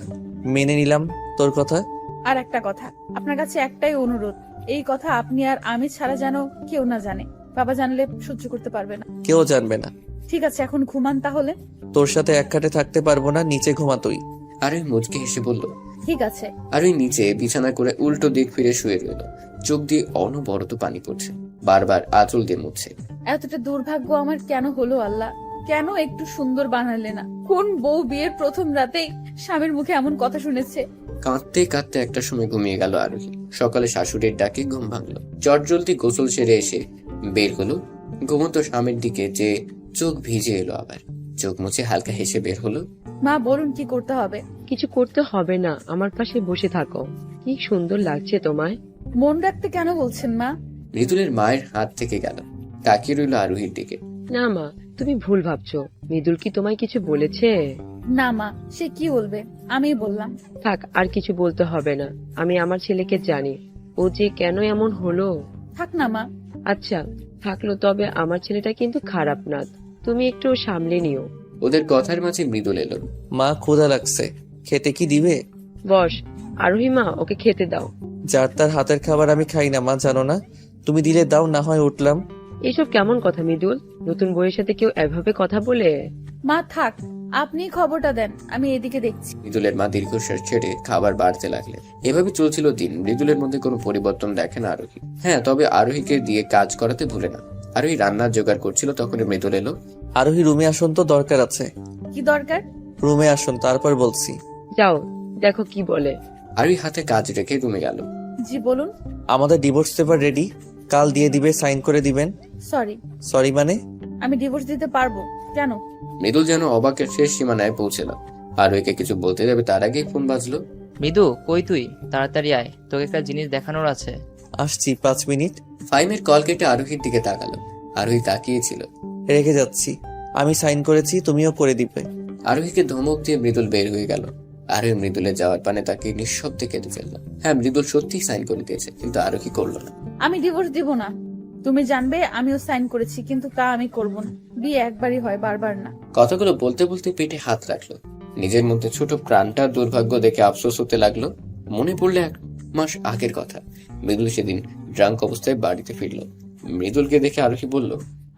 মেনে নিলাম তোর কথা। আর একটা কথা, আপনার কাছে একটাই অনুরোধ, এই কথা আপনি আর আমি ছাড়া যেন কেউ না জানে। বাবা জানলে সহ্য করতে পারবে না। কেউ জানবে না। ঠিক আছে, এখন ঘুমান তাহলে। তোর সাথে এক খাটে থাকতে পারবো না, নিচে ঘুমা তুই। আরোহী মুচকে হেসে বলল। ঠিক আছে। আরোহী নিচে বিছানা করে উল্টো দিক ফিরে শুয়ে রইল। চোখ দিয়ে অনবরত পানি পড়ছে, বারবার আঁচল দিয়ে মুছছে। এতটা দুর্ভাগ্য আমার কেন হলো আল্লাহ? কেন একটু সুন্দর বানালে না? কোন বউ বিয়ের প্রথম রাতেই স্বামীর মুখে এমন কথা শুনেছে? কাঁদতে কাঁদতে একটা সময় ঘুমিয়ে গেল আরোহী। সকালে শাশুড়ির ডাকে ঘুম ভাঙলো। চটজলদি গোসল সেরে এসে বের হলো। ঘুমন্ত স্বামীর দিকে যে চোখ ভিজে এলো, আবার চোখ মুছে হালকা হেসে বের হলো। মা বলুন কি করতে হবে? কিছু করতে হবে না, আমার পাশে বসে থাকো। কি সুন্দর লাগছে তোমায়। মন রাখতে কেন বলছেন মা? মৃদুলের মায়ের হাত থেকে গেল, তাকিয়ে রইল আরোহীর দিকে। না মা, তুমি ভুল ভাবছো। মৃদুল কি তোমায় কিছু বলেছে? না মা, সে কি বলবে? আমিই বললাম। থাক, আর কিছু বলতে হবে না। আমি আমার ছেলেকে জানি, ও যে কেন এমন হলো। থাক না মা। আচ্ছা থাকলো, তবে আমার ছেলেটা কিন্তু খারাপ না, তুমি একটু সামলে নিও। ওদের কথার মাঝে মৃদুল এলো। মা ক্ষুধা লাগছে, খেতে কি দিবে? বস, আরোহী মা, ওকে খেতে দাও। যার তার হাতের খাবার আমি খাই না মা, জানো না? তুমি দিলে দাও, না হয় উঠলাম। এসব কেমন কথা মৃদুল? নতুন বউয়ের সাথে কেউ এভাবে কথা বলে? মা থাক, আপনি খবরটা দেন, আমি এদিকে দেখছি। মৃদুলের মা দীর্ঘশ্বাস ছেড়ে খাবার বাড়তে লাগলেন। এভাবে চলছিল দিন। মৃদুলের মধ্যে কোনো পরিবর্তন দেখে না আরোহী। হ্যাঁ, তবে আরোহীকে দিয়ে কাজ করাতে ভুলে না। আরোহী রান্নার জোগাড় করছিল, তখনই মৃদুল এলো। আরোহী রুমে আসুন তো, দরকার আছে। কি দরকার? রুমে আসুন, তারপর বলছি। যাও দেখো কি বলে। আরোহী হাতে কাজ রেখে রুমে গেল। জি বলুন। আমাদের ডিভোর্স পেপার রেডি, কাল দিয়ে দিবে, সাইন করে দিবেন। সরি। সরি মানে? আমি ডিভোর্স দিতে পারবো। কেন? মৃদুল যেন অবাকের শেষ সীমানায় পৌঁছল। আরোহীকে কিছু বলতে যাবে তার আগেই ফোন বাজলো। মৃদু, কই তুই? তাড়াতাড়ি আয়, তোকে একটা জিনিস দেখানোর আছে। আসছি, 5 মিনিট। ফাইমের কল কেটে আরোহীর দিকে তাকালো। আরোহী তাকিয়েছিল। রেখে যাচ্ছি, আমি সাইন করেছি, তুমিও করে দিবে। আরোহীকে ধমক দিয়ে মৃদুল বের হয়ে গেল। আরোহী মৃদুলের যাওয়ার পানে তাকে নিঃশব্দে কেঁদে ফেলল। হ্যাঁ, মৃদুল সত্যিই সাইন করে দিয়েছে, কিন্তু আরোহী করলো না। আমি ডিভোর্স দিব না। তুমি জানবে আমিও সাইন করেছি, কিন্তু তা আমি করব না। বিয়ে একবারই হয়, বারবার না। কথাগুলো বলতে বলতে পেটে হাত রাখলো। নিজের মধ্যে ছোট প্রাণটার দুর্ভাগ্য দেখে আফসোস হতে লাগলো। মনে পড়লো 1 মাস আগের কথা। মৃদুল সেদিন ড্রাঙ্ক অবস্থায় বাড়িতে ফিরল। মৃদুলকে দেখে আরোহী বলল,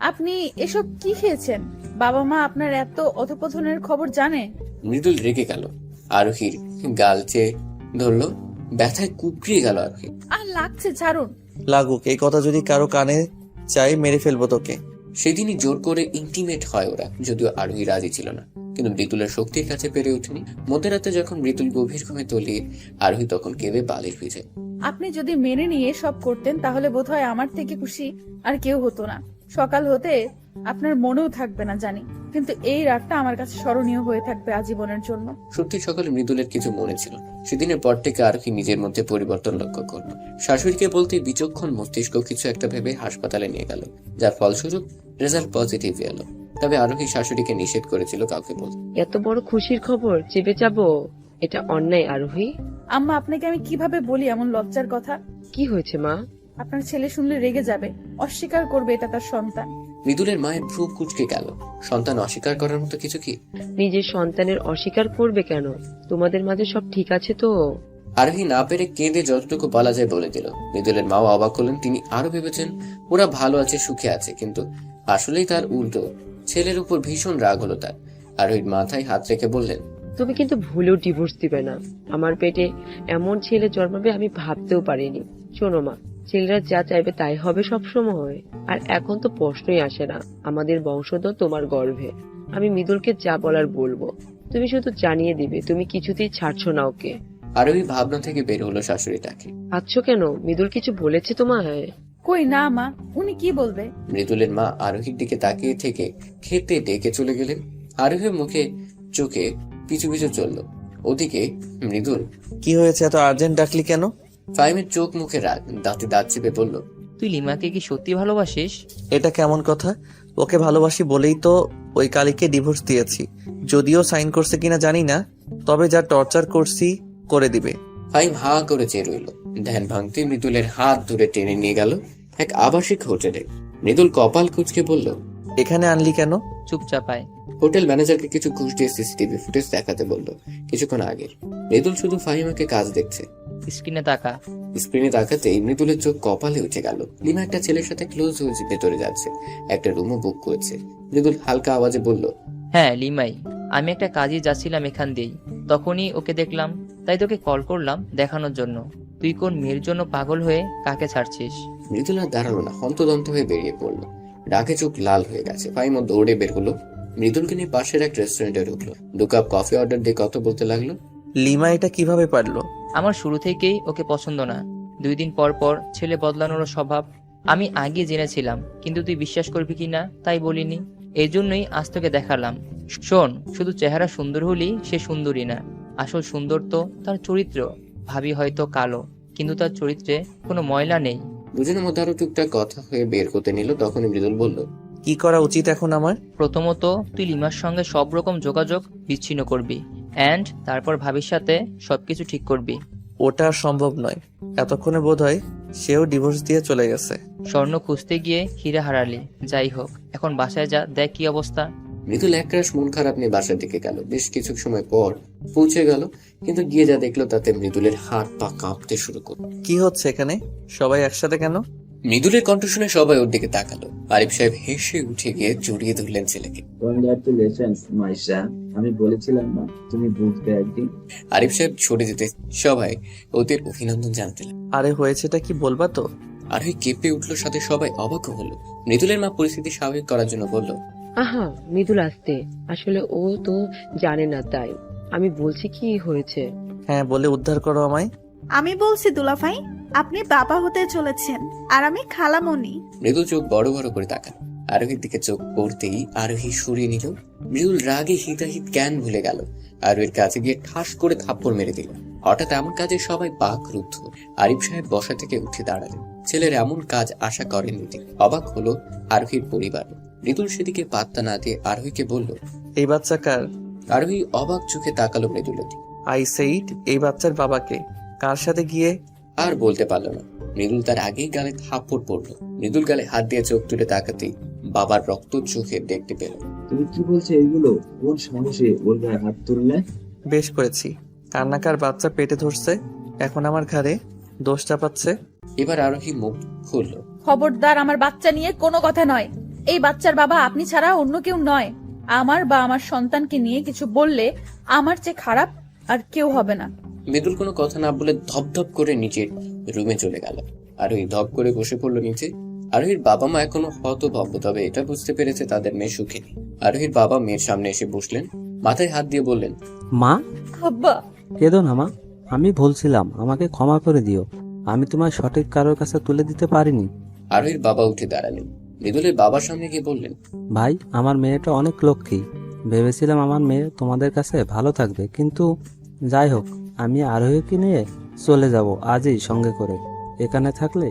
আপনি এসব কি খেয়েছেন? বাবা মা আপনার এত অধপতনের খবর জানে? মৃদুল রেগে গেল। আরোহীর গাল চেয়ে ধরলো। ব্যথায় কুকড়িয়ে গেল আরোহী। আর লাগছে, ছাড়ুন। লাগুক, এই কথা যদি কারো কানে চাই মেরে ফেলবো তোকে। সেদিনই জোর করে ইন্টিমেট হয় ওরা, যদিও আরোহী রাজি ছিল না। কিন্তু মৃদুলের শক্তির কাছে পেরে ওঠেনি। মধ্যরাতে যখন মৃদুল গভীর ঘুমে তলিয়ে, আরোহী তখন কেঁদে বালির হয়ে যায়। আপনি যদি মেনে নিয়ে সব করতেন তাহলে বোধহয় আমার থেকে খুশি আর কেউ হতো না। সকাল হতে আপনার মনেও থাকবে না জানি, কিন্তু এই রাতটা আমার কাছে স্মরণীয় হয়ে থাকবে আজীবনের জন্য। সত্যি সকালে মৃদুলের কিছু মনে ছিল। সেদিনের পর থেকে আরোহী নিজের মধ্যে পরিবর্তন লক্ষ্য করল। শাশুড়িকে বলতে বিচক্ষণ মস্তিষ্ক কিছু একটা ভেবে হাসপাতালে নিয়ে গেল, যার ফলস্বরূপ রেজাল্ট পজিটিভ এলো। তবে আরোহী শাশুড়িকে নিষেধ করেছিল কাউকে বলতে। এত বড় খুশির খবর চেপে যাবো, এটা অন্যায় আরোহী। আম্মা, আপনাকে আমি কিভাবে বলি এমন লজ্জার কথা? কি হয়েছে মা? আপনার ছেলে শুনলে রেগে যাবে, অস্বীকার করবে এটা তার সন্তান। মৃদুলের মায়ের ভ্রু কুঁচকে গেল। সন্তান অস্বীকার করার মতো কিছু কি? নিজের সন্তানের অস্বীকার করবে কেন? তোমাদের মাঝে সব ঠিক আছে তো? আরোহী না পেরে কেঁদে যতটুকু বলা যায় বলে দিল। মৃদুলের মাও অবাক হলেন। তিনি আরো ভেবেছেন ওরা ভালো আছে, সুখে আছে, কিন্তু আসলেই তার উল্টো। ছেলের উপর ভীষণ রাগ হলো তার। আরোহীর মাথায় হাত রেখে বললেন, তুমি কিন্তু ভুলেও ডিভোর্স দিবে না। আমার পেটে এমন ছেলে জন্মাবে আমি ভাবতেও পারিনি। শোনো মা, ছেলেরা যা চাইবে তাই হবে সব সময়। আর এখন তো প্রশ্নই আসে না, আমাদের বংশধর তোমার গর্ভে। আমি মৃদুলকে যা বলার বলবো, তুমি শুধু জানিয়ে দিবে তুমি কিছুতেই ছাড়ছো না ওকে। আরোহী ভাবনা থেকে বের হলো শাশুড়িটাকে। আচ্ছা কেন, মৃদুল কিছু বলেছে তোমায়? কই না মা, উনি কি বলবে? মৃদুলের মা আরোহীর দিকে তাকিয়ে থেকে খেতে ডেকে চলে গেলেন। আরোহীর মুখে চোখে পিছু পিছু চলল। ওদিকে মৃদুল, কি হয়েছে, এত আর্জেন্ট ডাকলি কেন? ফাইমের চোখ মুখে রাগ, দাঁতে দাঁত চেপে বলল, তুই লিমাকে কি সত্যি ভালোবাসিস? এটা কেমন কথা? ওকে ভালোবাসি বলেই তো ওই কালীকে ডিভোর্স দিয়েছি। যদিও সাইন করছে কিনা জানি না, তবে যা টর্চার করছি করে দিবে। ফাইম হা করে চেয়ে রইল। ধ্যান ভাঙতে মৃদুলের হাত ধরে টেনে নিয়ে গেল এক আবাসিক হোটেলে। মৃদুল কপাল কুঁচকে বলল, এখানে আনলি কেন? চুপচাপ আয়। হোটেল ম্যানেজারকে কিছু ঘুষ দিয়ে সিসিটিভি ফুটেজ দেখাতে বলল কিছুক্ষণ আগে। মৃদুল শুধু ফাহিমাকে কাজ দেখছে। স্ক্রিনে তাকা। স্ক্রিনে তাকাতেই মৃদুলের চোখ কপালে উঠে গেল। লিমা একটা ছেলের সাথে ক্লোজ হয়ে ভেতরে যাচ্ছে, একটা রুমও বুক করেছে। মৃদুল হালকা আওয়াজে বলল, হ্যাঁ লিমাই, আমি একটা কাজে যাচ্ছিলাম এখান দিয়েই, তখনই ওকে দেখলাম, তাই তোকে কল করলাম দেখানোর জন্য তুই কোন মেয়ের জন্য পাগল হয়ে কাকে ছাড়ছিস। মৃদুল আর দাঁড়ালো না, হন্তদন্ত হয়ে বেরিয়ে পড়লো। রাগে চোখ লাল হয়ে গেছে, ফাহিমও দৌড়ে বের হলো। মৃদুলকে নিয়ে পাশের এক রেস্টুরেন্টে ঢুকলো। 2 কাপ কফি অর্ডার দিয়ে কথা বলতে লাগলো। লিমা এটা কিভাবে পারলো? আমার শুরু থেকেই ওকে পছন্দ না। 2 দিন পর পর ছেলে বদলানোর স্বভাব আমি আগে জেনেছিলাম, কিন্তু তুই বিশ্বাস করবি কিনা তাই বলিনি। এই জন্যই আজ তোকে দেখালাম। শোন, শুধু চেহারা সুন্দর হলেই সে সুন্দরী না, আসল সুন্দর তো তার চরিত্র। ভাবি হয়তো কালো, কিন্তু তার চরিত্রে কোনো ময়লা নেই। দুজনের মধ্যে আরো টুকটাক কথা হয়ে বের হতে নিল। তখনই মৃদুল বলল, কি করা উচিত এখন আমার? প্রথমত তুই লিমার সঙ্গে সব রকম যোগাযোগ বিচ্ছিন্ন করবি, অ্যান্ড তারপর ভাবির সাথে সবকিছু ঠিক করবি। ওটা আর সম্ভব নয়। এতক্ষণে বোধ হয় সেও ডিভোর্স দিয়ে চলে গেছে। স্বর্ণ খুঁজতে গিয়ে হীরা হারালি। যাই হোক, এখন বাসায় যা, দেখ কি অবস্থা। মৃদুল একরাশ মন খারাপ নিয়ে বাসার দিকে গেল। বেশ কিছু সময় পর পৌঁছে গেল, কিন্তু গিয়ে যা দেখলো তাতে মৃদুলের হাত পা কাঁপতে শুরু করলো। কি হচ্ছে এখানে? সবাই একসাথে কেন? মৃদুলের কণ্ঠ শুনে সবাই ওর দিকে তাকালো। আরিফ সাহেব হেসে উঠে গিয়ে জড়িয়ে ধরলেন ছেলেকে। কংগ্রাচুলেশনস মাইশা, আমি বলেছিলাম না তুমি বুঝবে একদিন। আরিফ সাহেব ছড়ে যেতে সবাই ওদের অভিনন্দন জানাতে লাগলো। আরে হয়েছেটা কি বলবা তো? আর ওই কেঁপে উঠলো, সাথে সবাই অবাক হলো। মৃদুলের মা পরিস্থিতি স্বাভাবিক করার জন্য বলল, আহা মৃদুল আসতে, আসলে ও তো জানে না, তাই আমি বলছি কি হয়েছে। হ্যাঁ, বলে উদ্ধার করো আমায়। আমি বলছি দুলাভাই, আপনি বাবা হতে চলেছেন আর আমি খালামণি। মৃদুল চোখ বড় বড় করে তাকাল। আরোহীর দিকে চোখ পড়তেই আরোহী সরিয়ে নিল। মৃদুল রাগে হিতাহিত জ্ঞান ভুলে গেল। আরোহীর কাছে গিয়ে ঠাস করে থাপ্পড় মেরে দিল। হঠাৎ এমন কাজে সবাই বাকরুদ্ধ। আরিফ সাহেব বসা থেকে উঠে দাঁড়ালেন। ছেলের এমন কাজ আশা করেননি তিনি। অবাক হলো আরোহীর পরিবার। মৃদুল সেদিকে পাত্তা না দিয়ে আরোহীকে বলল, এই বাচ্চা কার? আরোহী অবাক চোখে তাকালো মৃদুলের দিকে। আই সেইড, এই বাচ্চার বাবাকে। কার সাথে গিয়ে? আর বলতে পারলো না। মৃদুল তার আগেই গালে থাপ্পড় পড়লো। মৃদুল গালে হাত দিয়ে চোখ তুলে তাকাতেই বাবার রক্ত চোখে দেখতে পেল। তুমি কি বলছো এগুলো? কোন সাহসে ওর গায়ে হাত তুললে? বেশ করেছি। কান্নাকার বাচ্চা পেটে ধরছে, এখন আমার ঘাড়ে দোষ চাপাচ্ছে। এবার আরোহী মুখ খুলল। খবরদার, আমার বাচ্চা নিয়ে কোনো কথা নয়। এই বাচ্চার বাবা আপনি ছাড়া অন্য কেউ নয়। আমার বা আমার সন্তানকে নিয়ে কিছু বললে আমার চেয়ে খারাপ আর কেউ হবে না। মৃদুল কোনো কথা না বলে ধপধপ করে নিচের রুমে চলে গেল। আরোহী ধপ করে বসে পড়লো নিচে। আরোহীর বাবা মা এখনো হতভম্ব, তবে এটা বুঝতে পেরেছে তাদের মেয়ে সুখী নেই। আরোহীর বাবা মেয়ের সামনে এসে বসলেন, মাথায় হাত দিয়ে বললেন, মা, আব্বা, কেঁদো না মা, আমি ভুলছিলাম, আমাকে ক্ষমা করে দিও। আমি তোমার সঠিক কারোর কাছে তুলে দিতে পারিনি। আরোহীর বাবা উঠে দাঁড়ালেন। মৃদুলের বাবার সামনে গিয়ে বললেন, ভাই, আমার মেয়েটা অনেক লক্ষ্মী। ভেবেছিলাম আমার মেয়ে তোমাদের কাছে ভালো থাকবে, কিন্তু যাই হোক, আমি আরোহীকে নিয়ে চলে যাব আজই সঙ্গে করে। এখানে থাকলে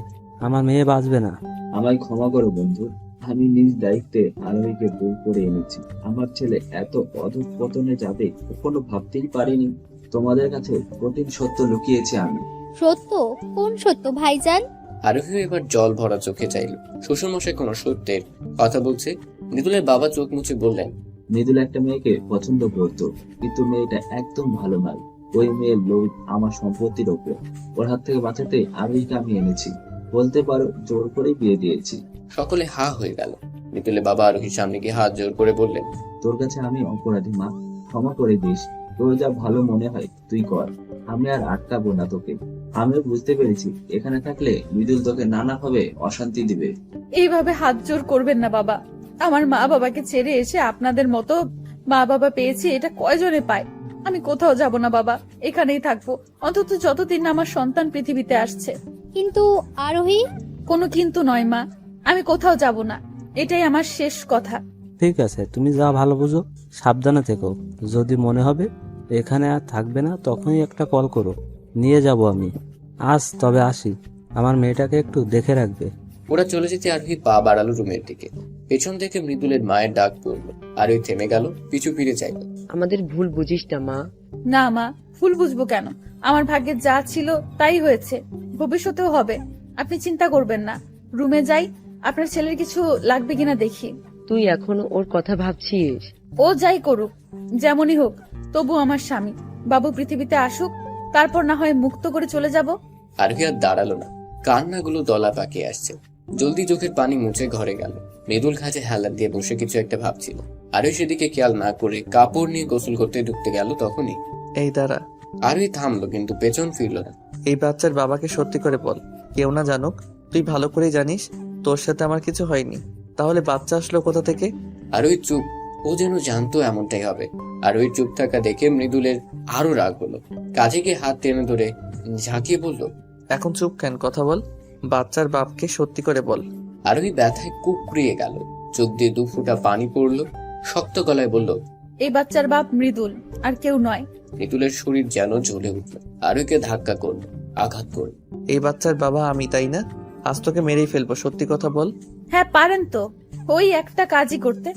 আমার মেয়ে বাঁচবে না। আমায় ক্ষমা করো বন্ধু, আমি নিজ দায়িত্বে আরোহীকে ভুল করে এনেছি। আমার ছেলে এত অধঃপতনে যাবে কখনো ভাবতেই পারিনি। তোমাদের কাছে কঠিন সত্য লুকিয়েছি আমি। সত্য? কোন সত্য ভাইজান? আরোহী এবার জল ভরা চোখে চাইল। শ্বশুরমশাই কোনো সত্যের কথা বলছে। মৃদুলের বাবা চোখ মুছে বললেন, মৃদুল একটা মেয়েকে পছন্দ করতো, কিন্তু মেয়েটা একদম ভালো নয়। ওই মেয়ের লোভ আমার সম্পত্তির ওপর। ওর হাত থেকে বাঁচাতে আরোহীকে আমি এনেছি। বলতে পারো জোর করে বিয়ে দিয়েছি। সকলে হা হয়ে গেল। মৃদুলের বাবা আরোহীর সামনে গিয়ে হাত জোর করে বললেন, তোর কাছে আমি অপরাধী মা, ক্ষমা করে দিস। তোর যা ভালো মনে হয় তুই কর, আমি আর আটকাবো না তোকে। আমিও বুঝতে পেরেছি এখানে থাকলে মৃদুল তোকে নানাভাবে অশান্তি দিবে। এইভাবে হাত জোর করবেন না বাবা। আমার মা বাবাকে ছেড়ে এসে আপনাদের মতো মা বাবা পেয়েছি, এটা কয়জনে পায়। আমি কোথাও যাব না বাবা, এখানেই থাকবো, অন্তত যতদিন না আমার সন্তান পৃথিবীতে আসছে। কিন্তু আরোহী? কোনো কিন্তু নয় মা, আমি কোথাও যাব না, এটাই আমার শেষ কথা। ঠিক আছে, তুমি যা ভালো বুঝো, সাবধানে থেকো। যদি মনে হবে এখানে আর থাকবে না, তখনই একটা কল করো, নিয়ে যাব আমি। আজ তবে আসি, আমার মেয়েটাকে একটু দেখে রাখবে। ওরা চলে যেতে আরোহী পা বাড়ালো রুমের দিকে। পেছন থেকে মৃদুলের মায়ের ডাক পড়লো। আরোহী থেমে গেল, পিছু ফিরে চাইল। আমাদের ভুল বুঝিস না মা। না মা, ভুল বুঝবো কেন? আমার ভাগ্যে যা ছিল তাই হয়েছে, ভবিষ্যতেও হবে। আপনি চিন্তা করবেন না। রুমে যাই, আপনার ছেলের কিছু লাগবে কিনা দেখি। তুই এখনো ওর কথা ভাবছিস? ও যাই করুক, যেমনই হোক, তবু আমার স্বামী। বাবু পৃথিবীতে আসুক, তারপর না হয় মুক্ত করে চলে যাব। আরোহী আর দাঁড়ালো না, কান্নাগুলো দলা পাকিয়ে আসছে। জলদি চোখের পানি মুছে ঘরে গেল। মৃদুল খাঁচে হেলান দিয়ে বসে কিছু একটা ভাবছিল। আরোহী সেদিকে খেয়াল না করে কাপড় নিয়ে গোসল করতে ঢুকতে গেল। তখনই এই দাঁড়া, আরোহী থামলো, কিন্তু পেছন ফিরল না। এই বাচ্চার বাবাকে সত্যি করে বল, কেউ না জানুক। তুই ভালো করেই জানিস তোর সাথে আমার কিছু হয়নি, তাহলে বাচ্চা আসলো কোথা থেকে? আরোহী চুপ। ও যেন জানতো এমনটাই হবে। আরোহী চুপ থাকা দেখে মৃদুলের আরো রাগ হলো। কাজে গিয়ে হাত টেনে ধরে ঝাঁকিয়ে বলল, এখন চুপ কেন, কথা বল। বাচ্চার বাপকে সত্যি করে বল। আরোহী ব্যথায় কুকড়িয়ে গেল। চোখ দিয়ে 2 ফোঁটা পানি পড়লো। শক্ত গলায় বলল, এই বাচ্চার বাপ মৃদুল, আর কেউ নয়। মৃদুলের শরীর যেন জ্বলে উঠল। আরোহীকে ধাক্কা করলো, আঘাত করলো। এই বাচ্চার বাবা আমি, তাই না? আজ তোকে মেরেই ফেলবো, সত্যি কথা বল। হ্যাঁ পারেন তো, ওই একটা কাজই করতে।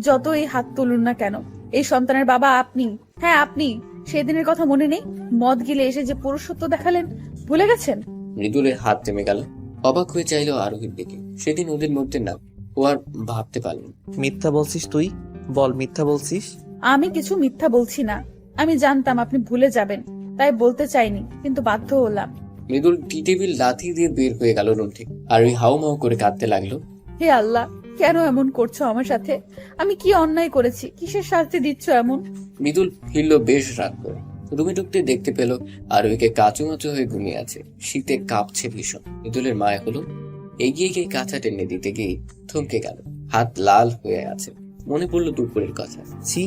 যতই হাত তুলুন না কেন, এই সন্তানের বাবা আপনি। হ্যাঁ আপনি। সেদিনের কথা মনে নেই? মদ গিলে এসে যে পুরুষত্ব দেখালেন, ভুলে গেছেন? মৃদুলের হাত থেমে গেল। অবাক হয়ে চাইলো আরোহীর দিকে। সেদিন ওদের মধ্যে না, ও আর ভাবতে পারল না। মিথ্যা বলছিস তুই, বল মিথ্যা বলছিস? আমি কিছু মিথ্যা বলছি না। আমি জানতাম আপনি ভুলে যাবেন, তাই বলতে চাইনি, কিন্তু বাধ্য হলাম। মৃদুল টি টেবিল লাথি দিয়ে বের হয়ে গেল রুম থেকে। আরোহী হাউমাউ করে কাঁদতে লাগলো। হে আল্লাহ, কেন এমন করছো আমার সাথে? আমি কি অন্যায় করেছি? কিসের শাস্তি দিচ্ছ এমন? মৃদুল ফিরল বেশ রাত করে। রুমে ঢুকতে দেখতে পেল আরোহীকে কাঁচুমাচু হয়ে ঘুমিয়ে আছে। শীতে কাঁপছে ভীষণ। মৃদুলের মায়া হলো। এগিয়ে গিয়ে কাঁথা টেনে দিতে গিয়ে থমকে গেল। হাত লাল হয়ে আছে। মনে পড়লো দুপুরের কথা। ছি,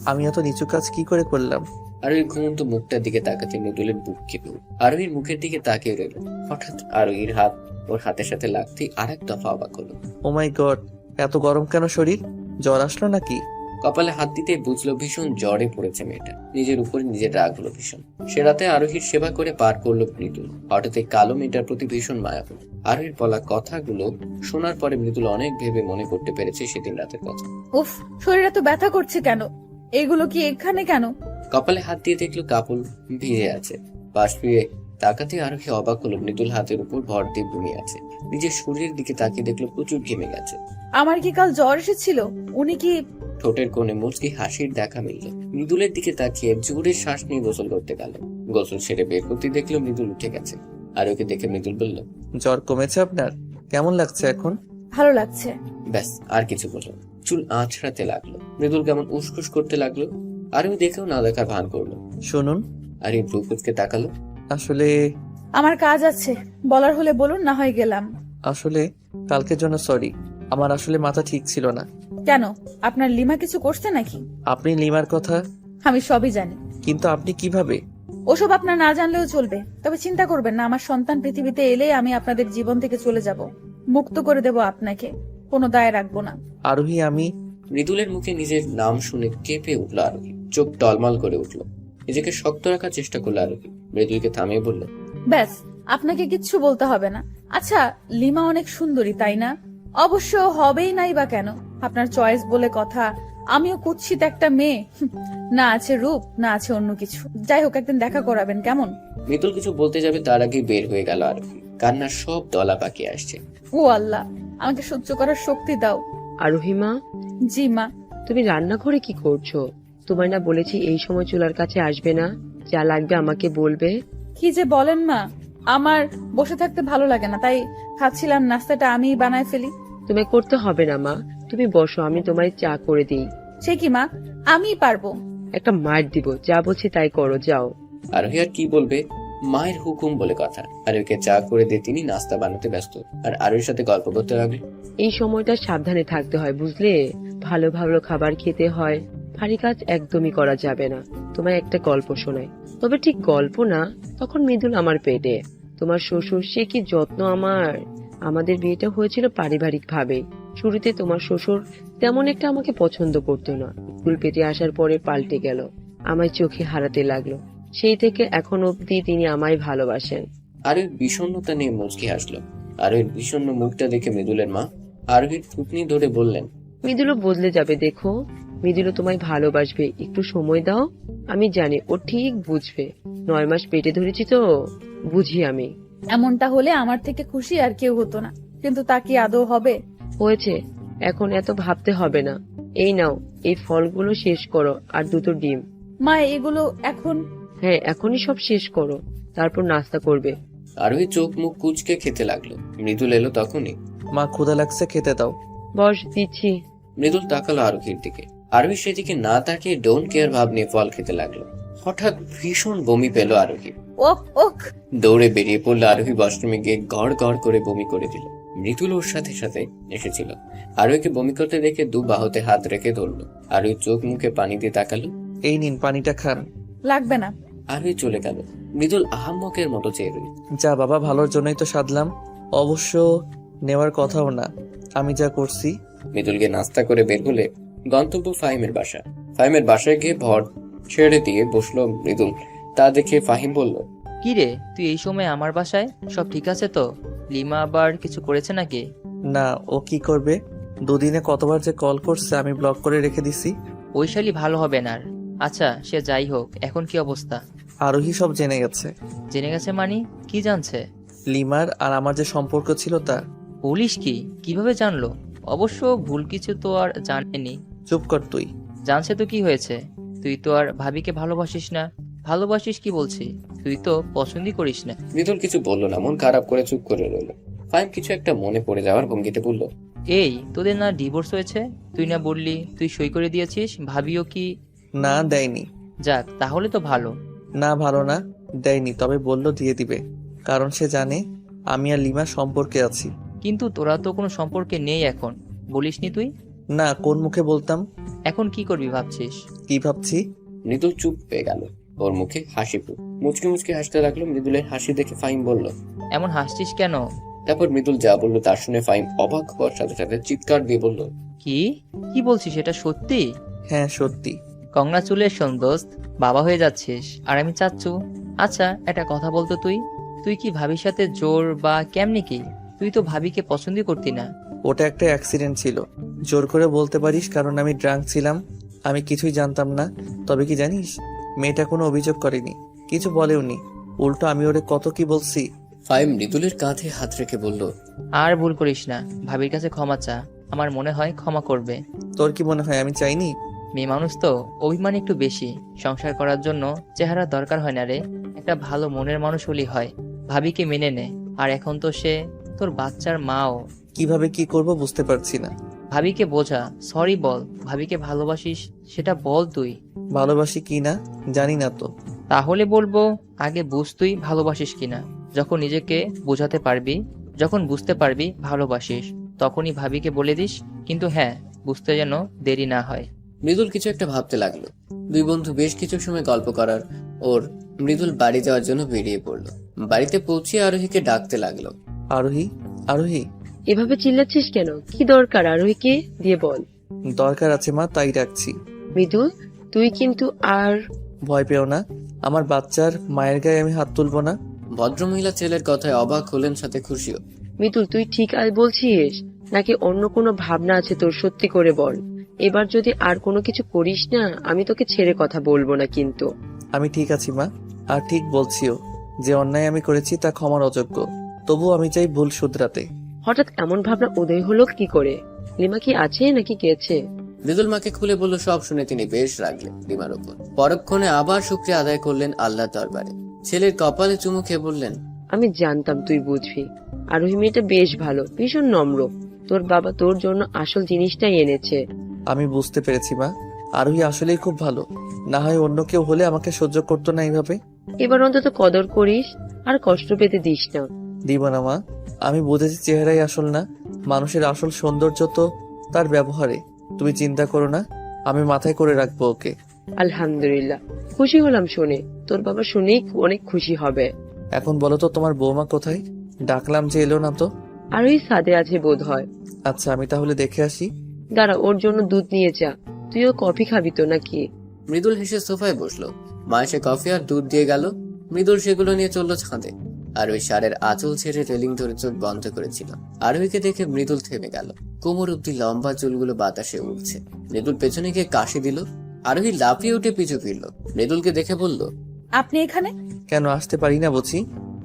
আমি এত নিচু কাজ কি করে করলাম? আরোহীর ঘুমন্ত মুখটার দিকে তাকাতে মৃদুলের বুক কেঁপে উঠল। আরোহীর মুখের দিকে তাকিয়ে রইল। হঠাৎ আরোহীর হাত ওর হাতের সাথে লাগতেই আরেক দফা অবাক হলো। ও মাই গড, এত গরম কেন শরীর? জ্বর আসলো নাকি? কপালে হাত দিতে বুঝলো ভীষণ জ্বরে পড়েছে মেয়েটা। নিজের উপরে নিজের রাগ হলো ভীষণ। সে রাতে আরোহীর সেবা করে পার করলো মৃদুল। হঠাৎ এই কালো মেয়েটার প্রতি ভীষণ মায়া হলো। আরোহীর বলা কথাগুলো শোনার পরে মৃদুল অনেক ভেবে মনে করতে পেরেছে সেদিন রাতের কথা। উফ, শরীর এত ব্যথা করছে কেন? এগুলো কি এখানে কেন? কপালে হাত দিয়ে দেখলো কাপড় ভিজে আছে। পাশ ফিরে তাকাতে আরোহী অবাক হলো। মৃদুল হাতের উপর ভর দিয়ে ঘুমিয়ে আছে। নিজের শরীরের দিকে তাকিয়ে দেখলো প্রচুর ঘেমে গেছে। আমার কি কাল জ্বর এসেছিল? উনি কি? ঠোঁটের কোণে মুচকি হাসির দেখা মিলল। মৃদুলের দিকে তাকিয়ে জোরে শ্বাস নিয়ে গোসল করতে গেল। গোসল সেরে বের করতে দেখলো মৃদুল উঠে গেছে। আর ওকে দেখে মৃদুল বলল, জ্বর কমেছে আপনার? কেমন লাগছে এখন? ভালো লাগছে। ব্যাস, আর কিছু বলল না। চুল আঁচড়াতে লাগলো। মৃদুল কেমন উসখুস করতে লাগলো। আর ওই দেখেও না দেখার ভান করলো। শুনুন। আর এই ভ্রু কুঁচকে তাকালো। আসলে আমার কাজ আছে, বলার হলে বলুন, না হয় গেলাম। আসলে কালকের জন্য সরি, আমার আসলে মাথা ঠিক ছিল না। কেন, আপনার লিমা কিছু করছে নাকি? আপনি লিমার কথা? আমি সবই জানি। কিন্তু আপনি কিভাবে? ওসব আপনার না জানলেও চলবে। তবে চিন্তা করবেন না, আমার সন্তান পৃথিবীতে এলেই আমি আপনাদের জীবন থেকে চলে যাব, মুক্ত করে দেব আপনাকে, কোনো দায় রাখবো না। আরোহী, আমি। মৃদুলের মুখে নিজের নাম শুনে কেঁপে উঠলো আরোহী। চোখ টলমল করে উঠলো। নিজেকে শক্ত রাখার চেষ্টা করলো আরোহী। মৃদুলকে থামিয়ে বলল, ব্যাস, আপনাকে কিচ্ছু বলতে হবে না। আচ্ছা, লিমা অনেক সুন্দরী, তাই না? অবশ্য হবেই নাই বা কেন, আপনার চয়েস বলে কথা। আমিও কুৎসিত একটা মেয়ে, না আছে রূপ, না আছে অন্য কিছু। যাই হোক, একদিন দেখা করাবেন, কেমন? মৃদুল কিছু বলতে যাবে তার আগে বের হয়ে গেল আরোহী। কান্নার সব দলা পাকিয়ে আসছে। ও আল্লাহ, আমাকে সহ্য করার শক্তি দাও। আরোহী মা, জি মা। তুমি রান্নাঘরে কি করছো? তোমায় না বলেছি এই সময় চুলার কাছে আসবে না? যা লাগবে আমাকে বলবে। কি যে বলেন মা, আমার বসে থাকতে ভালো লাগে না, তাই খাচ্ছিলাম, নাস্তাটা আমিই বানায় ফেলি। তোমায় করতে হবে না মা, তুমি বসো, আমি তোমায় চা করে দিই। সে কি মা, আমিই পারবো। একটা মার দিব, যা বলছি তাই করো, যাও। আরোহী আর কি বলবে, মায়ের হুকুম বলে কথা। আরোহীকে চা করে দিয়ে তিনি নাস্তা বানাতে ব্যস্ত। আর আরোহীর সাথে গল্প করতে লাগলো। এই সময়টা সাবধানে থাকতে হয়, বুঝলে? ভালো ভালো খাবার খেতে হয়, ভারী কাজ একদমই করা যাবে না। তোমায় একটা গল্প শোনাই, তবে ঠিক গল্প না। তখন মৃদুল আমার পেটে, তোমার শ্বশুর সে কি যত্ন আমার। আমাদের বিয়েটা হয়েছিল পারিবারিক ভাবে। শুরুতে তোমার শ্বশুর তেমন একটা আমাকে পছন্দ করতো না, স্কুল পেটে আসার পরে পাল্টে গেল, আমায় চোখে হারাতে লাগলো। সেই থেকে এখন অব্দি তিনি আমায় ভালোবাসেন। আরোহীর বিষণ্ণতা নিয়ে মুচকি হাসলো। আরোহীর বিষণ্ণ মুখটা দেখে মৃদুলের মা আরোহীর থুতনি ধরে বললেন, মৃদুলও বদলে যাবে, দেখো। মৃদুলও তোমায় ভালোবাসবে, একটু সময় দাও। আমি জানি ও ঠিক বুঝবে। 9 মাস পেটে ধরেছি তো, বুঝি আমি। এমনটা হলে আমার থেকে খুশি আর কেউ হতো না, কিন্তু তা কি আদৌ হবে? হয়েছে, এখন এত ভাবতে হবে না। এই নাও, এই ফলগুলো শেষ করো, আর 2টো ডিম। মা, এগুলো এখন? হ্যাঁ, এখনই সব শেষ করো, তারপর নাস্তা করবে। আরোহী চোখ মুখ কুচকে খেতে লাগলো। মৃদুল এলো তখনই। মা ক্ষুধা লাগছে, খেতে দাও। বস, দিচ্ছি। মৃদুল তাকালো আরোহীর দিকে। আরোহী সেদিকে না তাকিয়ে ডোন্ট কেয়ার ভাব নিয়ে ফল খেতে লাগলো। হঠাৎ ভীষণ বমি পেল আরোহী। ওহ ওহ। দৌড়ে বেরিয়ে পড়লো আরোহী। ওয়াশরুমে গিয়ে গড় গড় করে বমি করে দিল। মৃদুল ওর সাথে সাথে এসেছিল। আরোহীকে বমি করতে দেখে দু বাহুতে হাত রেখে ধরলো। আরোহী চোখ মুখে পানি দিয়ে তাকালো। এই নিন, পানিটা খান। লাগবে না। আরোহী চলে গেল। মৃদুল আহাম্মকের মতো চেয়ে রইল। যা বাবা, ভালোর জন্যই তো সাধলাম, অবশ্য নেওয়ার কথাও না আমি যা করছি। মৃদুলকে নাস্তা করে বের হলে গন্তব্য ফাহিমের বাসা। ফাহিমের বাসায় গিয়ে ভর ছেড়ে দিয়ে বসলো মৃদুল। তা দেখে ফাহিম বলল, কি রে, তুই এই সময় আমার বাসায়? সব ঠিক আছে তো? লিমা আবার কিছু করেছে নাকি? না, ও কি করবে? দুদিনে কতবার যে কল করছে, আমি ব্লক করে রেখে দিছি। ওই শালি ভালো হবে না আর। আচ্ছা, সে যাই হোক, এখন কি অবস্থা? আরোহী সব জেনে গেছে। জেনে গেছে মানে? কি জানছে? লিমার আর আমার যে সম্পর্ক ছিল তা। পুলিশ কি কিভাবে জানলো? অবশ্য ভুল কিছু তো আর জানেনি। চুপ কর তুই। জানছে তো কি হয়েছে? তুই তো আর ভাবিকে ভালোবাসিস না। ভালোবাসিস কি বলছি, তুই তো পছন্দই করিস না। মৃদুল কিছু বলল না, মন খারাপ করে চুপ করে রইল। ফাহিম কিছু একটা মনে পড়ে যাওয়ার ভঙ্গিতে বলল, এই তোদের না ডিভোর্স হয়েছে? তুই না বললি তুই সই করে দিয়েছিস? ভাবিও কি? না, দেয়নি। যাক, তাহলে তো ভালো। না, ভালো না, দেয়নি। তবে বলল দিয়ে দিবে, কারণ সে জানে আমি আর লিমা সম্পর্কে আছি। কিন্তু তোরা তো কোনো সম্পর্কে নেই এখন, বলিসনি তুই? না, কোন মুখে বলতাম? এখন কি করবি ভাবছিস? কি ভাবছি? মৃদুল চুপ পেয়ে গেল। ওর মুখে হাসি মুচকি মুচকি হাসতে লাগলো। মৃদুলের হাসি দেখে ফাহিম বলল, এমন হাসছিস কেন? তারপর মৃদুল যা বললো তার শুনে ফাহিম অবাক হওয়ার সাথে সাথে চিৎকার দিয়ে বলল, কি কি বলছিস? এটা সত্যি? হ্যাঁ, সত্যি। কংগ্রাচুলেশন দোস্ত, বাবা হয়ে যাচ্ছিস আর আমি চাচ্ছু। আচ্ছা, একটা কথা বলতো, তুই তুই কি ভাবির সাথে জোর বা কেমনি কি? তুই তো ভাবিকে পছন্দই করতি না। ওটা একটা অ্যাক্সিডেন্ট ছিল, জোর করে বলতে পারিস, কারণ আমি ড্রাঙ্ক ছিলাম। আমি কিছুই জানতাম না। তবে কি জানিস, মেয়েটা কোনো অভিযোগ করেনি, কিছু বলেওনি। উল্টো আমি ওরে কত কি বলছি। ফাহিম মৃদুলের কাঁধে হাত রেখে বলল, আর ভুল করিস না, ভাবির কাছে ক্ষমা চা, আমার মনে হয় ক্ষমা করবে। তোর কি মনে হয় আমি চাইনি? মেয়ে মানুষ তো অভিমান একটু বেশি। সংসার করার জন্য চেহারা দরকার হয় না রে, একটা ভালো মনের মানুষ হলেই হয়। ভাবিকে মেনে নে। আর এখন তো সে তোর বাচ্চার মাও। কিভাবে কি করব বুঝতে পারছি না। ভাবিকে বোঝা, সরি বল, ভাবিকে ভালোবাসিস সেটা বল তুই। ভালোবাসি কি না জানি না তো। তাহলে বলবো, আগে বুঝ তুই ভালোবাসিস কিনা। যখন নিজেকে বোঝাতে পারবি, যখন বুঝতে পারবি ভালোবাসিস, তখনই ভাবিকে বলে দিস। কিন্তু হ্যাঁ, বুঝতে যেন দেরি না হয়। মৃদুল কিছু একটা ভাবতে লাগলো। দুই বন্ধু বেশ কিছু সময় গল্প করার ওর মৃদুল বাড়ি যাওয়ার জন্য বেরিয়ে পড়লো। বাড়িতে পৌঁছে আরোহীকে ডাকতে লাগলো, আরোহী, আরোহী। এভাবে চিল্লাচ্ছিস কেন? কি দরকার আরোহীকে দিয়ে বল। দরকার আছে মা, তাই ডাকছি। মৃদুল, তুই কিন্তু আর ভয় পেও না, আমার বাচ্চার মায়ের গায়ে আমি হাত তুলবো না। ভদ্রমহিলা ছেলের কথায় অবাক হলেন, সাথে খুশিও। মৃদুল, তুই ঠিক আজ বলছিস নাকি অন্য কোনো ভাবনা আছে তোর? সত্যি করে বল। এবার যদি আর কোনো কিছু করিস না, আমি তোকে ছেড়ে কথা বলবো না কিন্তু। আমি ঠিক আছি মা, আর ঠিক বলছিও। যে অন্যায় আমি করেছি তা ক্ষমার অযোগ্য, তবু আমি চাই ভুল শুধরাতে। হঠাৎ এমন ভাবনা উদয় হলো কি করে? লিমা কি আছে নাকি গেছে? মৃদুল মাকে খুলে বলল। সব শুনে তিনি বেশ রাগলেন লিমার উপর। পরক্ষণে আবার শুকরিয়া আদায় করলেন আল্লাহ দরবারে। ছেলের কপালে চুমু খেয়ে বললেন, আমি জানতাম তুই বুঝবি। আরোহী মেয়েটা বেশ ভালো, ভীষণ নম্র। তোর বাবা তোর জন্য আসল জিনিসটাই এনেছে। আমি বুঝতে পেরেছি মা, আরোহী আসলেই খুব ভালো। না হয় অন্য কেউ হলে আমাকে সহ্য করতো না এইভাবে। এবার অন্তত কদর করিস, আর কষ্ট পেতে দিস না। দিব না মা, আমি বুঝেছি চেহারাই আসল না, মানুষের আসল সৌন্দর্য তো তার ব্যবহারে। তুমি চিন্তা করো না, আমি মাথায় করে রাখবো ওকে। আলহামদুলিল্লাহ, খুশি হলাম শুনে। তোর বাবা শুনেই অনেক খুশি হবে। এখন বলো তো, তোমার বৌমা কোথায়? ডাকলাম যে এলো না তো। আরোহী সাদে আছে বোধ হয়। আচ্ছা, আমি তাহলে দেখে আসি। দাঁড়া, ওর জন্য দুধ নিয়ে যা। তুইও কফি খাবি তো নাকি? মৃদুল হেসে সোফায় বসলো। মা এসে কফি আর দুধ দিয়ে গেল। মৃদুল সেগুলো নিয়ে চললো ছাদে। আর ওই শাড়ের আঁচল ছেড়ে রেলিং ধরে চোখ বন্ধ করেছিল। আরোহীকে দেখে মৃদুল থেমে গেল। কোমর অব্দি লম্বা চুলগুলো বাতাসে উঠছে। মৃদুল পেছনে গিয়ে কাশি দিল। আরোহী লাফিয়ে উঠে পিছু ফিরল। মৃদুলকে দেখে বলল, আপনি এখানে? কেন আসতে পারি না বুঝি?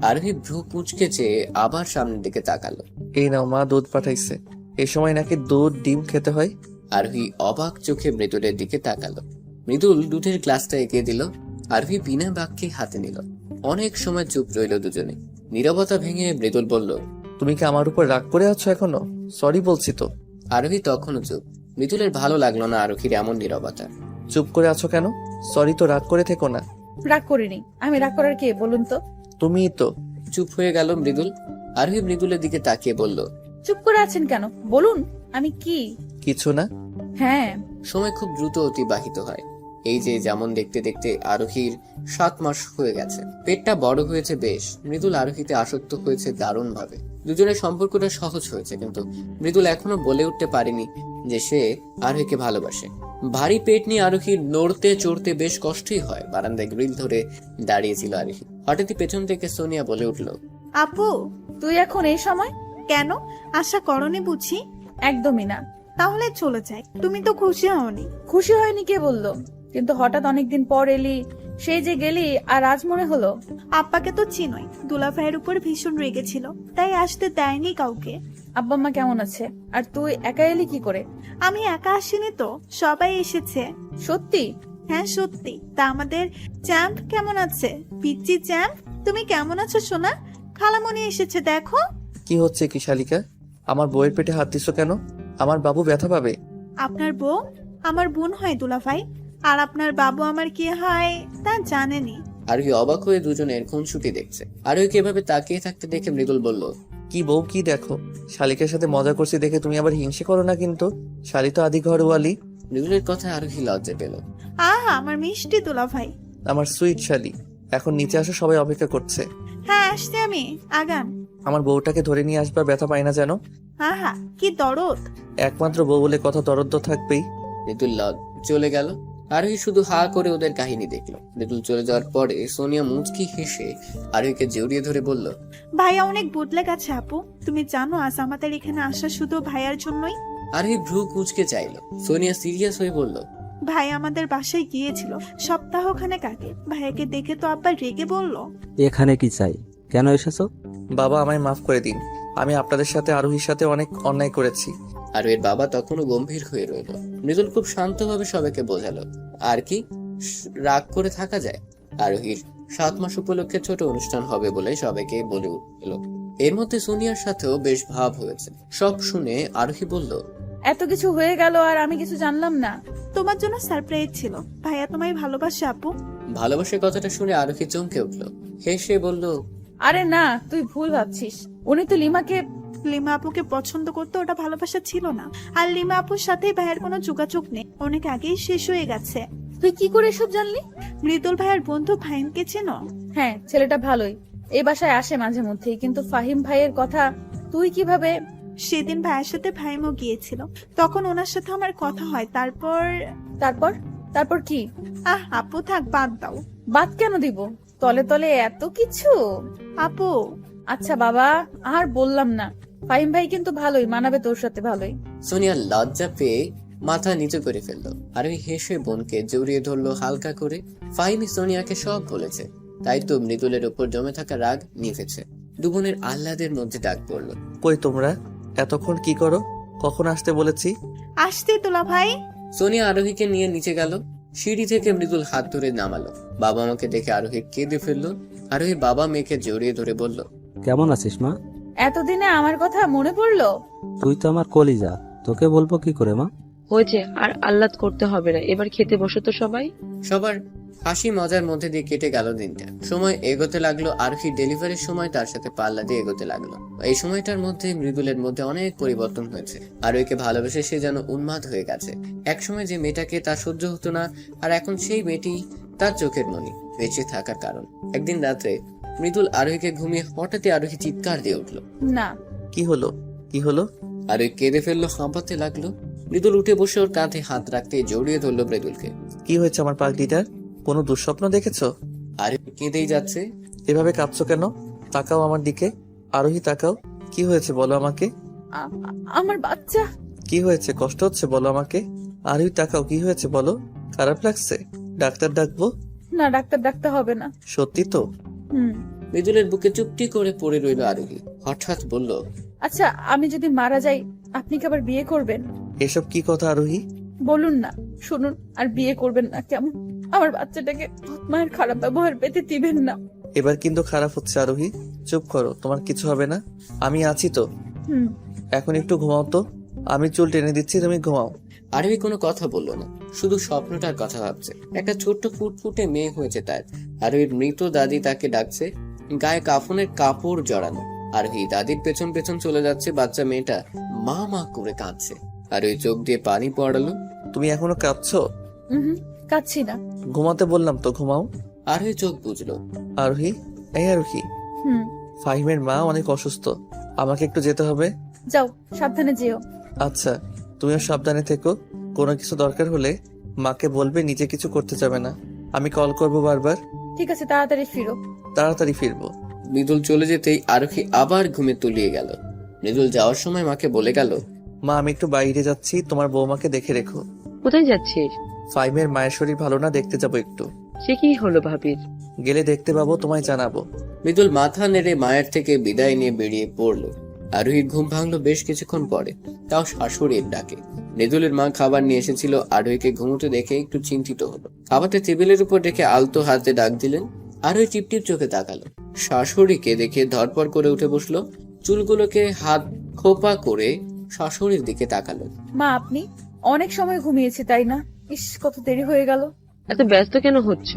আরোহী ভ্রু কুঁচকে চেয়ে আবার সামনের দিকে তাকালো। এই নাও মা, দুধ পাঠাইছে। এই সময় নাকি দুধ ডিম খেতে হয়। আরোহী অবাক চোখে মৃদুলের দিকে তাকালো। মৃদুল দুধের গ্লাসটা এগিয়ে দিল। আরোহী বিনা বাক্যে হাতে নিল। অনেক সময় চুপ রইল দুজনে। নীরবতা ভেঙে মৃদুল বলল, তুমি কি আমার উপর রাগ করে আছো এখনো? সরি বলছি তো। আরোহী তখনও চুপ। মৃদুলের ভালো লাগলো না আরোহীর এমন নীরবতা। চুপ করে আছো কেন? সরি তো, রাগ করে থেকো না। রাগ করিনি। আমি রাগ করার কে বলুন তো? তুমিই তো। চুপ হয়ে গেল মৃদুল। আরোহী মৃদুলের দিকে তাকিয়ে বলল, চুপ করে আছেন কেন বলুন। আমি কি? কিছু না। হ্যাঁ। সময় খুব দ্রুত অতিবাহিত হয়। এই যে যেমন দেখতে দেখতে আরোহীর 7 মাস হয়ে গেছে। পেটটা বড় হয়েছে বেশ। মৃদুল আরোহীতে আসক্ত হয়েছে দারুণ ভাবে। দুজনের সম্পর্কটা সহজ হয়েছে, কিন্তু মৃদুল এখনো বলে উঠতে পারেনি যে সে আরোহীকে ভালোবাসে। ভারী পেট নিয়ে আরোহীর নড়তে চড়তে বেশ কষ্টই হয়। বারান্দায় গ্রিল ধরে দাঁড়িয়েছিল আরোহী। হঠাৎই পেছন থেকে সোনিয়া বলে উঠল, আপু, তুই এখন এই সময়? কেন? আশা করনি বুঝি? একদমই না। তাহলে চলে যাই। তুমি তো খুশি হওনি। খুশি হয়নি কে বললো? কিন্তু হঠাৎ অনেকদিন পর এলি, সেই যে গেলি, আর আজ মনে হলো। আব্বাকে তো চিনোই, দুলা ভাইয়ের উপর ভীষণ রেগেছিল, তাই আসতে দেয়নি কাউকে। আব্বা মা কেমন আছে? আর তুই একা এলি কি করে? আমি একা আসিনি তো, সবাই এসেছে। সত্যি? হ্যাঁ সত্যি। তা আমাদের চ্যাম্প কেমন আছে? পিচ্চি চ্যাম্প, তুমি কেমন আছো সোনা? খালামণি এসেছে দেখো। কি হচ্ছে কি শালিকা? আমার বউয়ের পেটে হাত দিছো কেন? আমার বাবু ব্যথা পাবে। আপনার বউ আমার বোন হয় দুলা ভাই, আর আপনার বাবু আমার কি হয় তা জানেনি। আরোহী অবাক হয়ে দুজনের খুনসুটি দেখছে। আরোহীকে এভাবে তাকিয়ে থাকতে দেখে মৃদুল বলল, কি বউ, কি দেখো? শালিকের সাথে মজা করছি দেখে তুমি আবার হিংসে করো না কিন্তু। শালি তো আদি ঘরওয়ালি। মৃদুলের কথা আরোহী লজ্জা পেল। আহা আমার মিষ্টি দুলা ভাই। আমার সুইট শালি। এখন নিচে আসো, সবাই অপেক্ষা করছে। হ্যাঁ আসছি আমি, আগান। আমার বউটাকে ধরে নিয়ে আসবা, ব্যথা পাই না যেন। আহা কি দরদ। একমাত্র বউ বলে কথা, দরদ তো থাকবেই। মৃদুল চলে গেল। আরোহী শুধু হা করে ওদের কাহিনী দেখলো। মৃদুল চলে যাওয়ার পরে সোনিয়া মুচকি হেসে আরোহীকে জড়িয়ে ধরে বলল, ভাইয়া অনেক বদলে গেছে আপু। তুমি জানো আজ আমাদের এখানে আসা শুধু ভাইয়ার জন্যই। আরোহী ভ্রু কুঁচকে চাইল। সোনিয়া সিরিয়াস হয়ে বলল, ভাই আমাদের বাসায় গিয়েছিল সপ্তাহখানেক আগে। ভাইয়াকে দেখে তো আব্বা রেগে বলল, এখানে কি চাই? কেন এসেছো? বাবা, আমায় মাফ করে দিন। আমি আপনাদের সাথে আরোহীর সাথে অনেক অন্যায় করেছি। আরোহীর বাবা তখনও গম্ভীর হয়ে রইল। মৃদুল খুব শান্তভাবে সবাইকে বোঝালো, আর কি রাগ করে থাকা যায়। আরোহীর 7 মাস উপলক্ষে ছোট অনুষ্ঠান হবে বলে সবাইকে বলে উঠল। এর মধ্যে সোনিয়ার সাথেও বেশ ভাব হয়েছে। সব শুনে আরোহী বলল, এত কিছু হয়ে গেল আর আমি কিছু জানলাম না। তোমার জন্য সারপ্রাইজ ছিল। ভাইয়া তোমায় ভালোবাসে আপু। ভালোবাসার কথাটা শুনে আরোহী চমকে উঠল। হেসে বলল, আরে না, তুই ভুল ভাবছিস। উনি তো লিমাকে। লিমা আপুকে পছন্দ করতে, ওটা ভালোবাসা ছিল না। আর লিমা আপুর সাথে ভাইয়ের কোনো যোগাযোগ নেই, অনেক আগেই শেষ হয়ে গেছে। তুই কি করে এসব জানলি? মৃদুল ভাইয়ের বন্ধু ফাহিমকে চেনো? হ্যাঁ, ছেলেটা ভালোই। এই বাসায় আসে মাঝে মধ্যেই, কিন্তু ফাহিম ভাইয়ের কথা তুই কিভাবে? সেদিন ভাইয়ের সাথে ফাহিমও গিয়েছিল, তখন ওনার সাথে আমার কথা হয়। তারপর তারপর? তারপর কি? আপু থাক, বাদ দাও। বাদ কেন দিব? তলে তলে এত কিছু। আপু আচ্ছা বাবা, আর বললাম না। ফাহিম ভাই কিন্তু ভালোই, মানাবে তোর সাথে ভালোই। সোনিয়া লজ্জা পেয়ে মাথা নিচু করে ফেললো। আরোহী হেসে বোনকে জড়িয়ে ধরলো হালকা করে। ফাহিমি সোনিয়াকে সব বলেছে, তাই তো মৃদুলের উপর জমে থাকা রাগ নিভেছে। দুবোনের আহ্লাদের মধ্যে ডাক পড়লো, কই তোমরা? এতক্ষণ কি করো? কখন আসতে বলেছি? আসতে তোলা ভাই। সোনিয়া আরোহীকে নিয়ে নিচে গেল। সিঁড়ি থেকে মৃদুল হাত ধরে নামালো। বাবা মাকে দেখে আরোহী কেঁদে ফেললো। আরোহী বাবা মেয়েকে জড়িয়ে ধরে বলল, কেমন আছিস মা? এতদিনে আমার কথা মনে পড়লো? তুই তো আমার কলিজা, তোকে বলবো কি করে মা? হয়েছে, আর আহ্লাদ করতে হবে না। এবার খেতে বসো তো সবাই। সবার হাসি মজার মধ্যে দিয়ে কেটে গেল দিনটা। সময় এগোতে লাগলো। আরোহী ডেলিভারির সময় তার সাথে পাল্লা দিয়ে এগোতে লাগলো। এই সময়টার মধ্যে মৃদুলের মধ্যে অনেক পরিবর্তন হয়েছে। আরোহীকে ভালোবেসে সে যেন উন্মাদ হয়ে গেছে। একসময় যে মেয়েটাকে তার সহ্য হতো না, আর এখন সেই মেয়েটি তার চোখের মণি, বেঁচে থাকার কারণ। একদিন রাত্রে মৃদুল আরোহীকে ঘুমিয়ে হঠাৎই আরোহী চিৎকার দিয়ে উঠলো। না। কি হলো? কি হলো? আরোহী কেঁদে ফেললো, হাঁপাতে লাগলো। মৃদুল উঠে বসে ওর কাঁধে হাত রাখতে জড়িয়ে ধরলো মৃদুলকে। কি হয়েছে আমার পাগলিটার? কোনো দুঃস্বপ্ন দেখেছো? আরোহী কেঁদেই যাচ্ছে। এভাবে কাঁদছো কেন? তাকাও আমার দিকে। আরোহী তাকাও। কি হয়েছে বলো আমাকে। আমার বাচ্চা। কি হয়েছে? কষ্ট হচ্ছে বলো আমাকে। আরোহী তাকাও, কি হয়েছে বলো। খারাপ লাগছে? ডাক্তার ডাকবো? না, ডাক্তার ডাকতে হবে না। সত্যি তো? মৃদুলের বুকে চুপটি করে পড়ে রইল আরোহী। হঠাৎ বলল, আচ্ছা, আমি যদি মারা যাই আপনি কি আবার বিয়ে করবেন? এসব কি কথা আরোহী? বলুন না, শুনুন। আর বিয়ে করবেন না কেমন? আমার বাচ্চাটাকে মায়ের খারাপ ব্যবহার পেতে দিবেন না। এবার কিন্তু খারাপ হচ্ছে আরোহী। চুপ করো, তোমার কিছু হবে না, আমি আছি তো। হুম। এখন একটু ঘুমাও তো, আমি চুল টেনে দিচ্ছি, তুমি ঘুমাও। আরবি কোনো কথা বললো না, শুধু স্বপ্নটার কথা ভাবছে। একটা ছোট্ট ফুটফুটে মেয়ে হয়েছে তার। আরবির মৃত দাদি তাকে ডাকছে, গায়ে কাফনের কাপড় জড়ানো। আরবি দাদির পেছন পেছন চলে যাচ্ছে, বাচ্চা মেয়েটা মা মা করে কাঁদছে। আর ওই চোখ দিয়ে পানি পড়ালো। তুমি এখনো কাঁদছো? হুম, কাচ্ছি না। ঘুমাতে বললাম তো, ঘুমাও। আর ওই চোখ বুঝলো। আরোহী, এই আরোহী, হুম। ফাহিমের মা অনেক অসুস্থ, আমাকে একটু যেতে হবে। যাও, সাবধানে যেও। আচ্ছা, তুমিও সাবধানে থেকো। কোনো কিছু দরকার হলে মাকে বলবে, নিজে কিছু করতে যাবে না। আমি কল করব বারবার। ঠিক আছে, তাড়াতাড়ি ফিরো। তাড়াতাড়ি ফিরবো। মৃদুল চলে যেতেই আরোহী আবার ঘুমে তলিয়ে গেল। মৃদুল যাওয়ার সময় মাকে বলে গেল, মা, আমি একটু বাইরে যাচ্ছি, তোমার বৌমাকে দেখে রেখো। কোথায় যাচ্ছিস? ফাহিমের মায়ের শরীর ভালো না, দেখতে যাবো একটু। সে কি হলো ভাবির? গেলে দেখতে পাবো, তোমায় জানাবো। মৃদুল মাথা নেড়ে মায়ের থেকে বিদায় নিয়ে বেরিয়ে পড়লো। আরোহীর ঘুম ভাঙলো বেশ কিছুক্ষণ পরে, তাও শাশুড়ির ডাকে। মৃদুলের মা খাবার নিয়ে এসেছিল, আরোহীকে ঘুমোতে দেখে একটু চিন্তিত হলো। খাবারটা টেবিলের উপর রেখে আলতো হাতে ডাক দিলেন। আরোহী টিপটিপ চোখে তাকালো। শাশুড়িকে দেখে ধরপড় করে উঠে বসলো, চুলগুলোকে হাত খোপা করে শাশুড়ির দিকে তাকালো। মা, আপনি? অনেক সময় ঘুমিয়েছি, তাই না? ইস, কত দেরি হয়ে গেল। এত ব্যস্ত কেন হচ্ছ?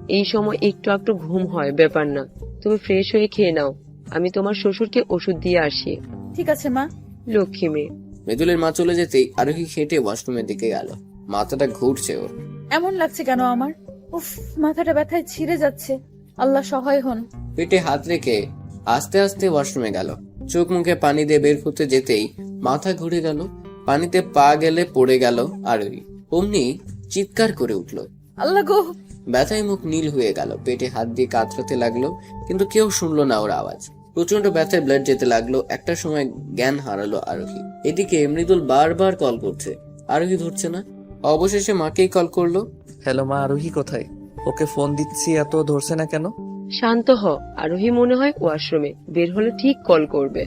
এই সময় একটু একটু ঘুম হয়, ব্যাপার না। তুমি ফ্রেশ হয়ে খেয়ে নাও, আমি তোমার শ্বশুরকে ওষুধ দিয়ে আসি। ঠিক আছে মা। লক্ষ্মী মেয়ে। মৃদুলের মা চলে যেতেই আরোহী হেঁটে ওয়াশরুমের দিকে গেল। মাথাটা ঘুরছে ওর। এমন লাগছে কেন আমার? উফ, মাথাটা ব্যথায় ছিঁড়ে যাচ্ছে। আল্লাহ সহায় হন। পেটে হাত রেখে আস্তে আস্তে ওয়াশরুমে গেল। চোখ মুখে পানি দিয়ে বের করতে যেতেই মাথা ঘুরে গেল। পানিতে পা গেলে পড়ে গেল আরোহী। অমনি চিৎকার করে উঠলো। আল্লাহ গো! ব্যথায় মুখ নীল হয়ে গেল। পেটে হাত দিয়ে কাতরাতে লাগলো, কিন্তু কেউ শুনলো না ওর আওয়াজ। প্রচন্ড ব্যথায় ব্লাড যেতে লাগলো। একটা সময় জ্ঞান হারালো আরোহী। এদিকে মৃদুল বারবার কল করছে, আরোহী ধরছে না। অবশেষে মাকেই কল করলো। হ্যালো মা, আরোহী কোথায়? ওকে ফোন দিচ্ছি, এত ধরছে না কেন? শান্ত হ, আরোহী মনে হয় ওয়াশরুমে, বের হলে ঠিক কল করবে।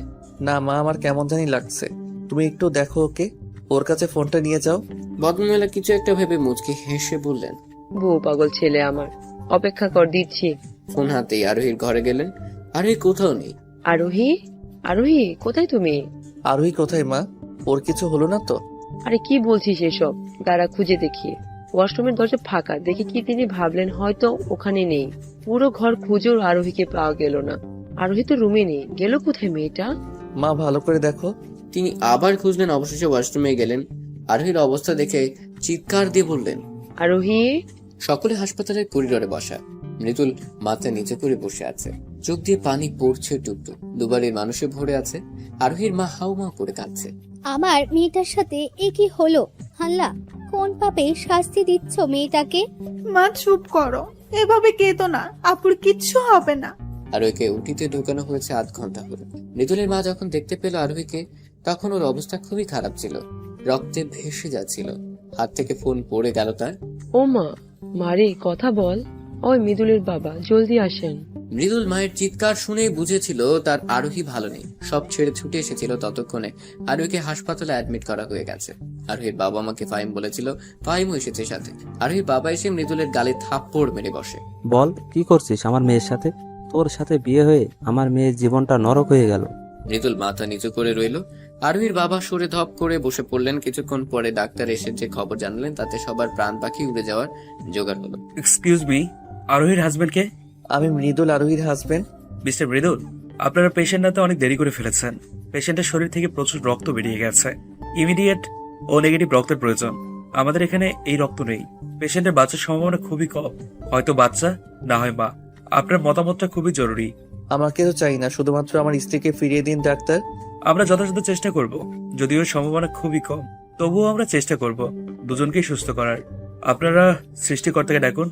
না মা, আমার কেমন জানি লাগছে, তুমি একটু দেখো ওকে, ওর কাছে ফোনটা নিয়ে যাও। ভদ্রমহিলা কিছু একটা ভেবে মুচকি হেসে বললেন, বউ পাগল ছেলে আমার, অপেক্ষা কর, দিচ্ছি। ফোন হাতেই আরোহীর ঘরে গেলেন। আরোহী কোথাও নেই। আরোহী, আরোহী কোথায় তুমি? আরোহী কোথায় মা? ওর কিছু হলো না তো? আরে কি বলছিস এসব? দাঁড়া, খুঁজে দেখি। ওয়াশরুমের দরজা ফাঁকা দেখে কি তিনি ভাবলেন হয়তো ওখানে নেই। পুরো ঘর খুঁজেও আরোহীকে পাওয়া গেল না। আরোহী তো রুমে নেই, গেল কোথায় মেয়েটা? মা, ভালো করে দেখো। তিনি আবার খুঁজলেন, অবশেষে ওয়াশরুমে গেলেন। আরোহীর অবস্থা দেখে চিৎকার দিয়ে বললেন, আরোহী! সকলে হাসপাতালের করিডোরে বসা। মৃদুল মাথা নিচে করে বসে আছে, চোখ দিয়ে পানি পড়ছে টুকটুক। দুবারের মানুষে ভরে আছে। আরোহীর মা হাউমাউ করে কাঁদছে। আমার মেয়েটার সাথে এ কি হলো? আল্লাহ, কোন পাপে শাস্তি দিচ্ছ মেয়েটাকে? মা চুপ করো, এভাবে কেঁদো না, আপুর কিচ্ছু হবে না। আরোহীকে উটিতে ঢোকানো হয়েছে 8 ঘন্টা হলো। মৃদুলের মা যখন দেখতে পেল আরোহীকে, তখন ওর অবস্থা খুবই খারাপ ছিল, রক্তে ভেসে যাচ্ছিল। হাত থেকে ফোন পড়ে গেল তার। ও মা, মারে কথা বল। ওই মৃদুলের বাবা, জলদি আসেন। মৃদুল মায়ের চিৎকার শুনেই বুঝেছিল তার আরোহী ভালো নেই। সব ছেড়ে ছুটে এসেছিল। ততক্ষণে আরোহীকে হাসপাতালে অ্যাডমিট করা হয়ে গেছে। আরোহীর বাবা মাকে ফাহিম বলেছিল, ফাহিমও এসেছে সাথে। আরোহীর বাবা এসে মৃদুলের গালে থাপ্পড় মেরে বসে। বল, কি করছিস আমার মেয়ের সাথে? তোর সাথে বিয়ে হয়ে আমার মেয়ের জীবনটা নরক হয়ে গেল। মৃদুল মাথা নিচু করে রইল। আরোহীর বাবা সরে ধপ করে বসে পড়লেন। কিছুক্ষণ পরে ডাক্তার এসে যে খবর জানালেন, তাতে সবার প্রাণ পাখি উড়ে যাওয়ার জোগাড় হলো। এক্সকিউজ মি, আরোহীর হাজবেন্ড কে? আমি মৃদুল, আরোহীর হাজবেন্ড। মিস্টার মৃদুল, আপনারা পেশেন্টটাতে অনেক দেরি করে ফেলেছেন। পেশেন্টের শরীর থেকে প্রচুর রক্ত বেরিয়ে গেছে। ইমিডিয়েট ও নেগেটিভ রক্তের প্রয়োজন। আমাদের এখানে এই রক্ত নেই। পেশেন্টের বাচ্চার সম্ভাবনা খুবই কম, হয়তো বাচ্চা, না হয় মা। আপনার মতামতটা খুবই জরুরি। আমাকে তো চাই না, শুধুমাত্র আমার স্ত্রীকে ফিরিয়ে দিন ডাক্তার। আমরা যথাযথ চেষ্টা করব, যদিও সম্ভাবনা খুবই কম, তবুও আমরা চেষ্টা করব দুজনকেই সুস্থ করার। আপনারা সৃষ্টিকর্তাকে ডাকুন।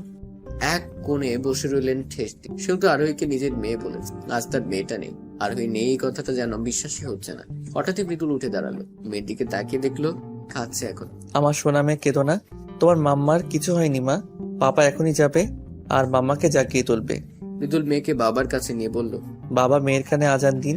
এক কোণে বসে রইলেন ঠেস দিয়ে। সেও তো আরোহীকে নিজের মেয়ে বলেছে, আজ তার মেয়েটা নেই। আরোহী নেই এই কথাটা যেন বিশ্বাসই হচ্ছে না। হঠাৎই মৃদুল উঠে দাঁড়ালো, মেয়ের দিকে তাকিয়ে দেখলো খাচ্ছে এখন। আমার সোনা মেয়ে, কেঁদো না। তোমার মাম্মার কিছু হয়নি মা। পাপা এখনই যাবে আর মাম্মাকে জাগিয়ে তুলবে। মৃদুল মেয়েকে বাবার কাছে নিয়ে বলল, বাবা, মেয়ের কানে আজান দিন,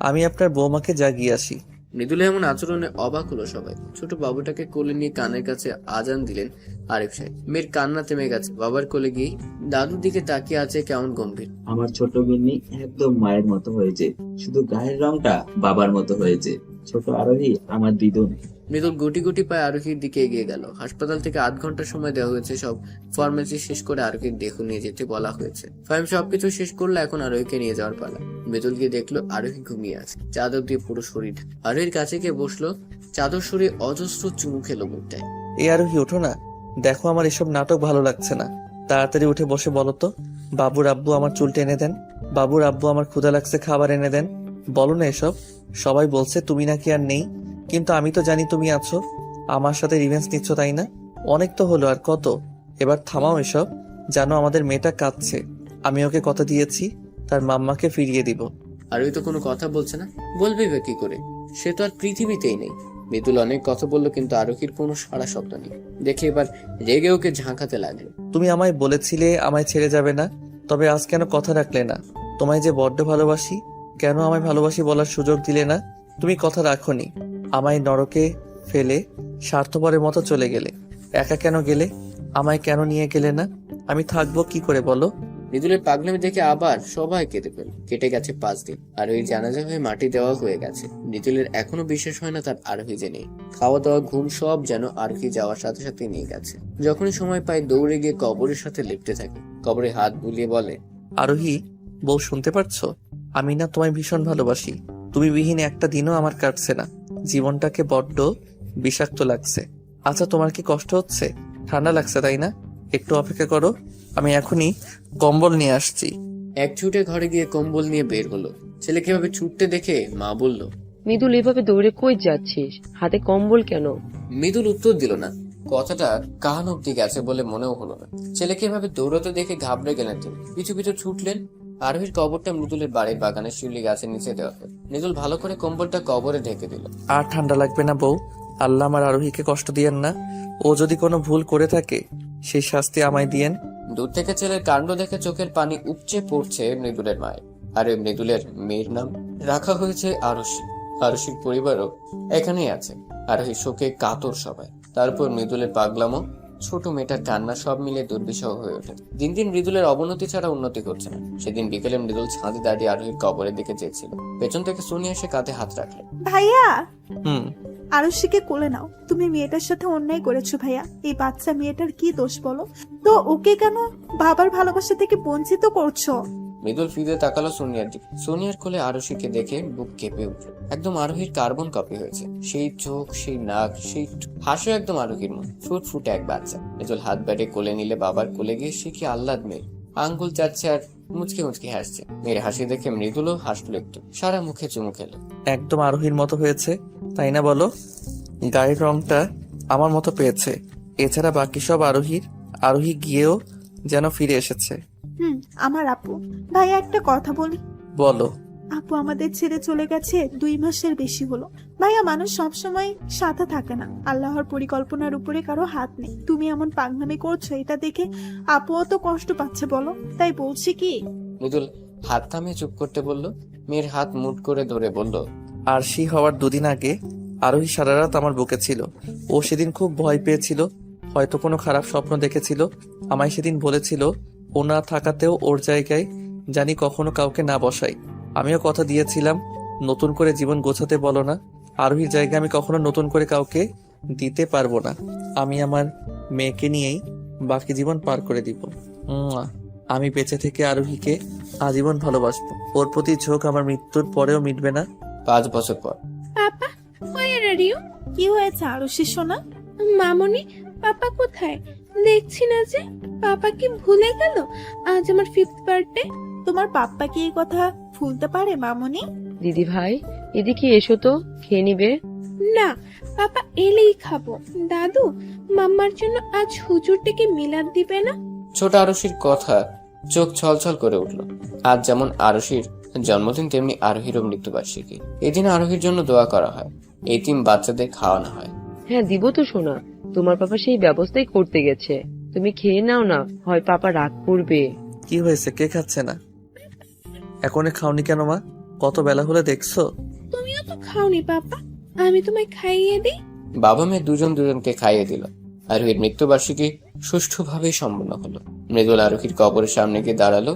আমি আপনার বৌমাকে জাগিয়ে আসি। মৃদুলের এমন আচরণে অবাক হলো সবাই। ছোট বাবুটাকে কোলে নিয়ে কানের কাছে আজান দিলেন আরিফ সাহেব। মেয়ের কান্না থেমে গেছে। বাবার কোলে গিয়ে দাদুর দিকে তাকিয়ে আছে কেমন গম্ভীর। আমার ছোট গিন্নি একদম মায়ের মতো হয়েছে, শুধু গায়ের রংটা বাবার মতো হয়েছে। ছোট আরোহী আমার দিদুন। মৃদুল গুটি গুটি পায়ে আরোহীর দিকে এগিয়ে গেল। হাসপাতাল থেকে 8 ঘন্টা সময় দেওয়া হয়েছে। সব ফর্মালিটি শেষ করে আরোহীর দেহ নিয়ে যেতে বলা হয়েছে। ফাইম সবকিছু শেষ করলে এখন আরোহীকে নিয়ে যাওয়ার পালা। মৃদুল গিয়ে দেখলো আরোহী ঘুমিয়ে আছে, চাদর দিয়ে পুরো শরীর। আরোহীর কাছে গিয়ে বসলো, চাদর সরিয়ে অজস্র চুমু খেলো মুখটায়। এই আরোহী ওঠো না, দেখো আমার এসব নাটক ভালো লাগছে না। তাড়াতাড়ি উঠে বসে বলো তো, বাবুর আব্বু আমার চুল টেনে দেন, বাবুর আব্বু আমার ক্ষুধা লাগছে খাবার এনে দেন। বলো না এসব। সবাই বলছে তুমি নাকি আর নেই, কিন্তু আমি তো জানি তুমি আছো। আমার সাথে রিভেন্স নিচ্ছ তাই না? অনেক তো হলো, আর কত? এবার থামাও এসব। জানো আমাদের মেয়েটা কাঁদছে, আমি ওকে কথা দিয়েছি তার মাম্মাকে ফিরিয়ে দিব। আরোহী তো কোনো কথা বলছে না, বলবে বা কি করে? সে তো আর পৃথিবীতেই নেই। মৃদুল অনেক কথা বললো কিন্তু আরোহীর কোনো সাড়া শব্দ নেই। দেখে এবার রেগে ওকে ঝাঁকাতে লাগলো। তুমি আমায় বলেছিলে আমায় ছেড়ে যাবে না, তবে আজ কেন কথা রাখলে না? তোমায় যে বড্ড ভালোবাসি, কেন আমায় ভালোবাসি বলার সুযোগ দিলে না? তুমি কথা রাখোনি, আমায় নরকে ফেলে স্বার্থপরের মতো চলে গেলে। একা কেন গেলে? আমায় কেন নিয়ে গেলে না? আমি থাকবো কি করে বলো? মৃদুলের পাগলামি দেখে আবার সবাই কেঁদে ফেল। কেটে গেছে 5 দিন। আরোহীর জানাজা হয়ে মাটি দেওয়া হয়ে গেছে। মৃদুলের এখনো বিশ্বাস হয় না তার আরোহী যে নেই। খাওয়া দাওয়া ঘুম সব যেন আরোহী যাওয়ার সাথে সাথে নিয়ে গেছে। যখনই সময় পায় দৌড়ে গিয়ে কবরের সাথে লিপ্টে থাকে। কবরে হাত বুলিয়ে বলে, আরোহী বউ শুনতে পারছো? আমি না তোমায় ভীষণ ভালোবাসি। তুমি বিহীন একটা দিনও আমার কাটছে না। জীবনটাকে বড্ড বিষাক্ত লাগছে। আচ্ছা তোমার কি কষ্ট হচ্ছে? ঠান্ডা লাগছে তাই না? একটু অপেক্ষা করো, আমি এখনই কম্বল নিয়ে আসছি। এক ছুটে ঘরে গিয়ে কম্বল নিয়ে বের হলো। ছেলেকে এভাবে ছুটতে দেখে মা বলল, মৃদুল এভাবে দৌড়ে কই যাচ্ছিস? হাতে কম্বল কেন? মৃদুল উত্তর দিল না। কথাটা কান অব্দি গেছে বলে মনেও হলো না। ছেলেকে এভাবে দৌড়াতে দেখে ঘাবড়ে গেলেন তিনি। পিছু পিছু ছুটলেন। আরোহীর কবরটা মৃদুলের বাড়ির বাগানের শিউলি গাছের নিচে দেওয়া হয়। মৃদুল ভালো করে কম্বলটা কবরে ঢেকে দিল। আর ঠান্ডা লাগবে না বউ। আল্লাহ আমার আরোহীকে কষ্ট দিয়েন না। ও যদি কোনো ভুল করে থাকে সেই শাস্তি আমায় দিয়েন। দূর থেকে ছেলের কাণ্ড দেখে চোখের পানি উপচে পড়ছে মৃদুলের মায়ের। আর ওই মৃদুলের মেয়ের নাম রাখা হয়েছে আরশি। আরশির পরিবারও এখানেই আছে। আরোহী শোকে কাতর সবাই। তারপর মৃদুলের পাগলামো, ছোট মেয়েটার কান্না সব মিলে দুর্বিষহ হয়ে ওঠে। দিন দিন মৃদুলের অবনতি ছাড়া উন্নতি করছে না। সেদিন বিকেলে মৃদুল ছাদে দাঁড়িয়ে আরোহীর কবরের দিকে চেয়েছিল। পেছন থেকে সোনিয়া এসে কাঁধে হাত রাখলো। ভাইয়া, হুম, আরুষিকে কোলে নাও। তুমি মেয়েটার সাথে অন্যায় করেছো ভাইয়া। এই বাচ্চা মেয়েটার কি দোষ বলো তো? ওকে কেন বাবার ভালোবাসা থেকে বঞ্চিত করছো? মৃদুল ফিরে তাকালো সোনিয়ার দিকে। সোনিয়ার কোলে আরশিকে দেখে বুক কেঁপে উঠল। একদম আরোহীর কার্বন কপি হয়েছে। সেই চোখ, সেই নাক, সেই হাসি একদম আরোহীর মন। ফুটফুটে এক বাচ্চা। মৃদুল হাত বাড়িয়ে কোলে নিলে বাবার কোলে গিয়ে সে কি আহ্লাদ মেয়ে। আঙ্গুল চাচ্ছে আর মুচকে মুচকে হাসছে। মেয়ের হাসি দেখে মৃদুলও হাসলো একটু। সারা মুখে চুমু খেলো। একদম আরোহীর মতো হয়েছে তাই না বলো? গায়ের রংটা আমার মতো পেয়েছে। এছাড়া বাকি সব আরোহীর। আরোহী গিয়েও যেন ফিরে এসেছে। আমার আপু। ভাইয়া একটা কথা বলি। বলো। আপু আমাদের ছেড়ে চলে গেছে 2 মাসের বেশি হলো। ভাইয়া, মানুষ সবসময় সাথে থাকে না। আল্লাহর পরিকল্পনার উপরে কারো হাত নেই। তুমি এমন পাগনামি করছো, এটা দেখে আপুও তো কষ্ট পাচ্ছে বলো। তাই বলছি কি। মৃদুল হাত থামিয়ে চুপ করতে বলল। মেয়ের হাত মুট করে ধরে বলল, আরশি হওয়ার 2 দিন আগে আরোহী সারা রাত আমার বুকে ছিল। ও সেদিন খুব ভয় পেয়েছিল, হয়তো কোনো খারাপ স্বপ্ন দেখেছিল। আমায় সেদিন বলেছিল ও না থাকাতেও ওর জায়গায় জানি কখনো কাউকে না বসাই। আমিও কথা দিয়েছিলাম নতুন করে জীবন গোছাতে বলো না। আরোহীর জায়গায় আমি কখনো নতুন করে কাউকে দিতে পারবো না। আমি আমার মেয়েকে নিয়েই বাকি জীবন পার করে দিব। আমি বেঁচে থেকে আরোহীকে আজীবন ভালোবাসবো। ওর প্রতি ঝোঁক আমার মৃত্যুর পরেও মিটবে না। 5 বছর পর। পাপা, where are you? কি হয়েছে আরুষি সোনা? মামনি, পাপা কোথায়? দেখছি না যে। পাপা কি ভুলে গেল আজ আমার 5th বার্থডে? তোমার পাপ্পা কি এই কথা ভুলতে পারে মামনি? দিদি ভাই, এদিকে এসো তো, খেয়ে নিবে। না, পাপা এলেই খাবো। দাদু, মাম্মার জন্য আজ হুজুর ডেকে মিলাদ দিবে না? ছোট আরশির কথা চোখ ছলছল করে উঠল। আজ যেমন আরশির জন্মদিন তেমনি আরোহীরও মৃত্যুবার্ষিকী। এই দিন আরোহীর জন্য দোয়া করা হয়। এতিম বাচ্চাদের খাওয়ানো হয়। হ্যাঁ দিব তো সোনা, তোমার পাপা সেই ব্যবস্থাই করতে গেছে। তুমি খেয়ে নাও না, হয় পাপা রাগ করবে। কি হয়েছে, কে খাচ্ছে না? এখনই খাওনি কেন মা? কত বেলা হলে দেখছো? তুমিও তো খাওনি পাপা। আমি তোমায় খাইয়ে দিই। বাবা মেয়ে দুজন দুজনকে খাইয়ে দিল। আরোহীর মৃত্যুবার্ষিকী সুষ্ঠুভাবে সম্পন্ন হলো। মৃদুল আরোহীর কবরের সামনে গিয়ে দাঁড়ালো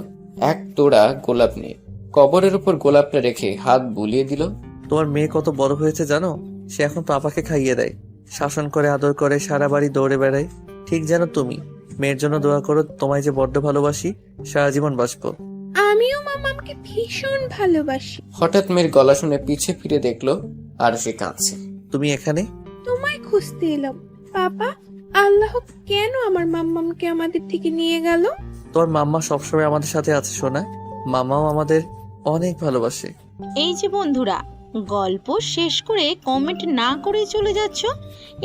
এক তোড়া গোলাপ নিয়ে। কবরের উপর গোলাপটা রেখে হাত বুলিয়ে দিল। তোমার মেয়ে কত বড় হয়েছে জানো? সে এখন পাপাকে খাইয়ে দেয়, শাসন করে, আদর করে, সারা বাড়ি দৌড়ে বেড়ায়। ঠিক যেন তুমি। মেয়ের জন্য দোয়া করো, তোমায় যে বড্ড ভালোবাসি, সারা জীবন বাসবো। আমিও মামামকে ভীষণ ভালোবাসি। হঠাৎ মেয়ের গলা শুনে পিছে ফিরে দেখলো আর সে কাঁদছে। তুমি এখানে? তোমায় খুঁজতে এলাম বাবা। আল্লাহ কেন আমার মাম্মামকে আমাদের থেকে নিয়ে গেল? তোর মাম্মা সবসময় আমাদের সাথে আছে সোনা। মামাও আমাদের অনেক ভালোবাসে। এই যে বন্ধুরা, গল্প শেষ করে কমেন্ট না করে চলে যাচ্ছ,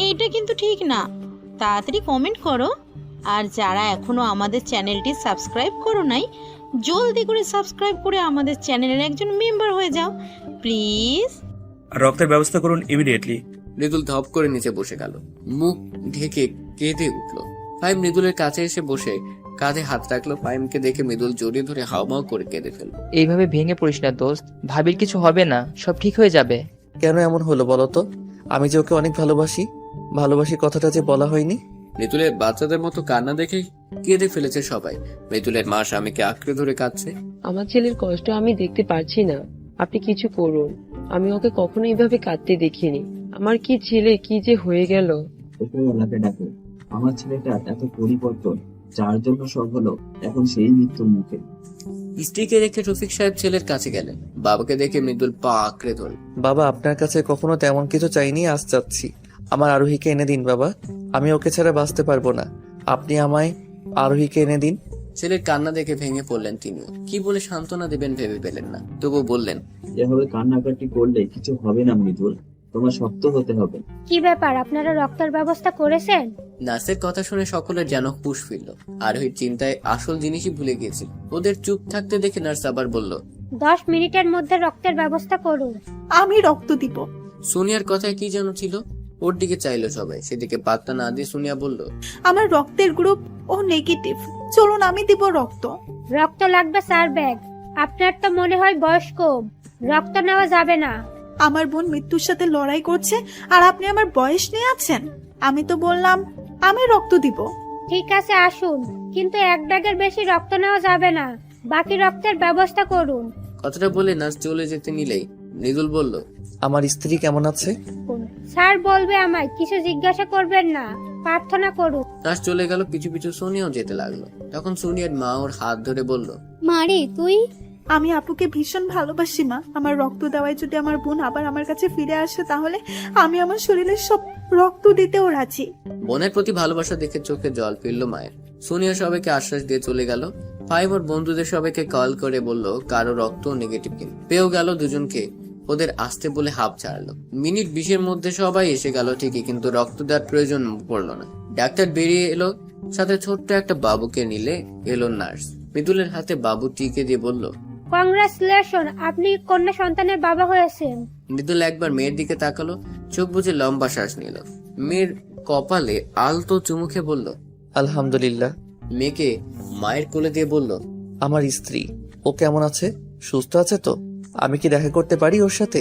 এইটা কিন্তু ঠিক না। তাড়াতাড়ি কমেন্ট করো। আর যারা এখনো আমাদের চ্যানেলটি সাবস্ক্রাইব করো নাই, জলদি করে সাবস্ক্রাইব করে আমাদের চ্যানেলের একজন মেম্বার হয়ে যাও প্লিজ। আর রক্তের ব্যবস্থা করুন ইমিডিয়েটলি। মৃদুল ধপ করে নিচে বসে গেল, মুখ ঢেকে কেঁদে উঠল। ফাইম মৃদুলের কাছে এসে বসে কাঁধে হাত রাখলো। ফাইমকে দেখে মৃদুল জড়িয়ে ধরে হাওমাও করে কেঁদে ফেলল। এইভাবে ভেঙে পড়িস না দোস্ত, ভাবির কিছু হবে না, সব ঠিক হয়ে যাবে। কেন এমন হলো বলো তো? আমি যে ওকে অনেক ভালোবাসি, ভালোবাসি কথাটা যে বলা হয়নি। মৃদুলের বাচ্চাদের মতো কান্না দেখে কেঁদে ফেলেছে সবাই। মৃদুলের মা স্বামীকে আঁকড়ে ধরে কাঁদছে। আমার ছেলের কষ্ট আমি দেখতে পারছি না, আপনি কিছু করুন। আমি ওকে কখনো এইভাবে কাঁদতে দেখিনি। আমার কি ছেলে কি যে হয়ে গেল। উপরওয়ালাকে ডাকো। আমার ছেলেটা এত পরিবর্তন, যার জন্য সব হলো, এখন সেই মৃত্যুর মুখে। স্ত্রীকে রেখে রফিক সাহেব ছেলের কাছে গেলেন। বাবাকে দেখে মৃদুল পা আঁকড়ে ধরল। বাবা, আপনার কাছে কখনো তেমন কিছু চাইনি, আজ চাচ্ছি। আমার আরোহীকে এনে দিন বাবা, আমি ওকে ছাড়া বাঁচতে পারবো না। আপনি আমায় আরোহীকে এনে দিন। ছেলের কান্না দেখে ভেঙে পড়লেন তিনিও। কি বলে সান্ত্বনা দেবেন ভেবে পেলেন না, তবু বললেন, এভাবে কান্নাকাটি করলে কিছু হবে না মৃদুল, তোমার শক্ত হতে হবে। কি ব্যাপার, আপনারা রক্তের ব্যবস্থা করেছেন? নার্সের কথা শুনে সকলের যেন হুঁশ ফিরল। আরোহীর চিন্তায় আসল জিনিসই ভুলে গিয়েছিল। ওদের চুপ থাকতে দেখে নার্স আবার বলল, 10 মিনিটের মধ্যে রক্তের ব্যবস্থা করুন। আমি রক্ত দিব। সোনিয়ার কথায় কি যেন ছিল। ওর দিকে চাইলো সবাই, সেদিকে পাত্তা না দিয়ে সোনিয়া বলল, আমার রক্তের গ্রুপ ও নেগেটিভ, চলুন আমি দিব রক্ত। রক্ত লাগবে 4 ব্যাগ। আপনার তো মনে হয় বয়স কম, রক্ত নেওয়া যাবে না। আমার বোন মৃত্যুর সাথে লড়াই করছে আর আপনি আমার বয়স নিয়ে আছেন। আমি তো বললাম আমি রক্ত দিব। ঠিক আছে আসুন, কিন্তু 1 ব্যাগের বেশি রক্ত নেওয়া যাবে না। বাকি রক্তের ব্যবস্থা করুন। কথাটা বলে নার্স চলে যেতে নিলেই মৃদুল বলল, আমার স্ত্রী কেমন আছে? স্যার বলবে আমায়, কিছু জিজ্ঞাসা করবেন না, প্রার্থনা করুন। নার্স চলে গেল, পিছু পিছু সোনিয়াও যেতে লাগলো। তখন সোনিয়ার মা ওর হাত ধরে বলল, মারে তুই? আমি আপুকে ভীষণ ভালোবাসি মা। আমার রক্ত দেওয়ায় যদি আমার বোন আবার আমার কাছে ফিরে আসে, তাহলে আমি আমার শরীরের সব রক্ত দিতেও রাজি। বোনের প্রতি ভালোবাসা দেখে চোখে জল ফিরল মায়ের। সোনিয়া সবাইকে আশ্বাস দিয়ে চলে গেল। ফাইম ওর বন্ধুদের সবাইকে কল করে বলল কারো রক্ত নেগেটিভ কিনা। পেয়েও গেল দুজনকে। ওদের আসতে বলে হাঁপ ছাড়লো। মিনিট 20-এর মধ্যে সবাই এসে গেল ঠিকই, কিন্তু রক্ত দেওয়ার প্রয়োজন পড়লো না। ডাক্তার বেরিয়ে এলো, সাথে ছোট্ট একটা বাবুকে নিলে এলো নার্স। মৃদুলের হাতে বাবুটিকে দিয়ে বলল, কংগ্রাচুলেশন, আপনি কন্যা সন্তানের বাবা হয়েছেন। মৃদুল একবার মেয়ের দিকে তাকালো, চোখ বুজে লম্বা শ্বাস নিল। মেয়ের কপালে আলতো চুমুখে বলল, আলহামদুলিল্লাহ। মেয়েকে মায়ের কোলে দিয়ে বলল, আমার স্ত্রী, ও কেমন আছে? সুস্থ আছে তো? আমি কি দেখা করতে পারি ওর সাথে?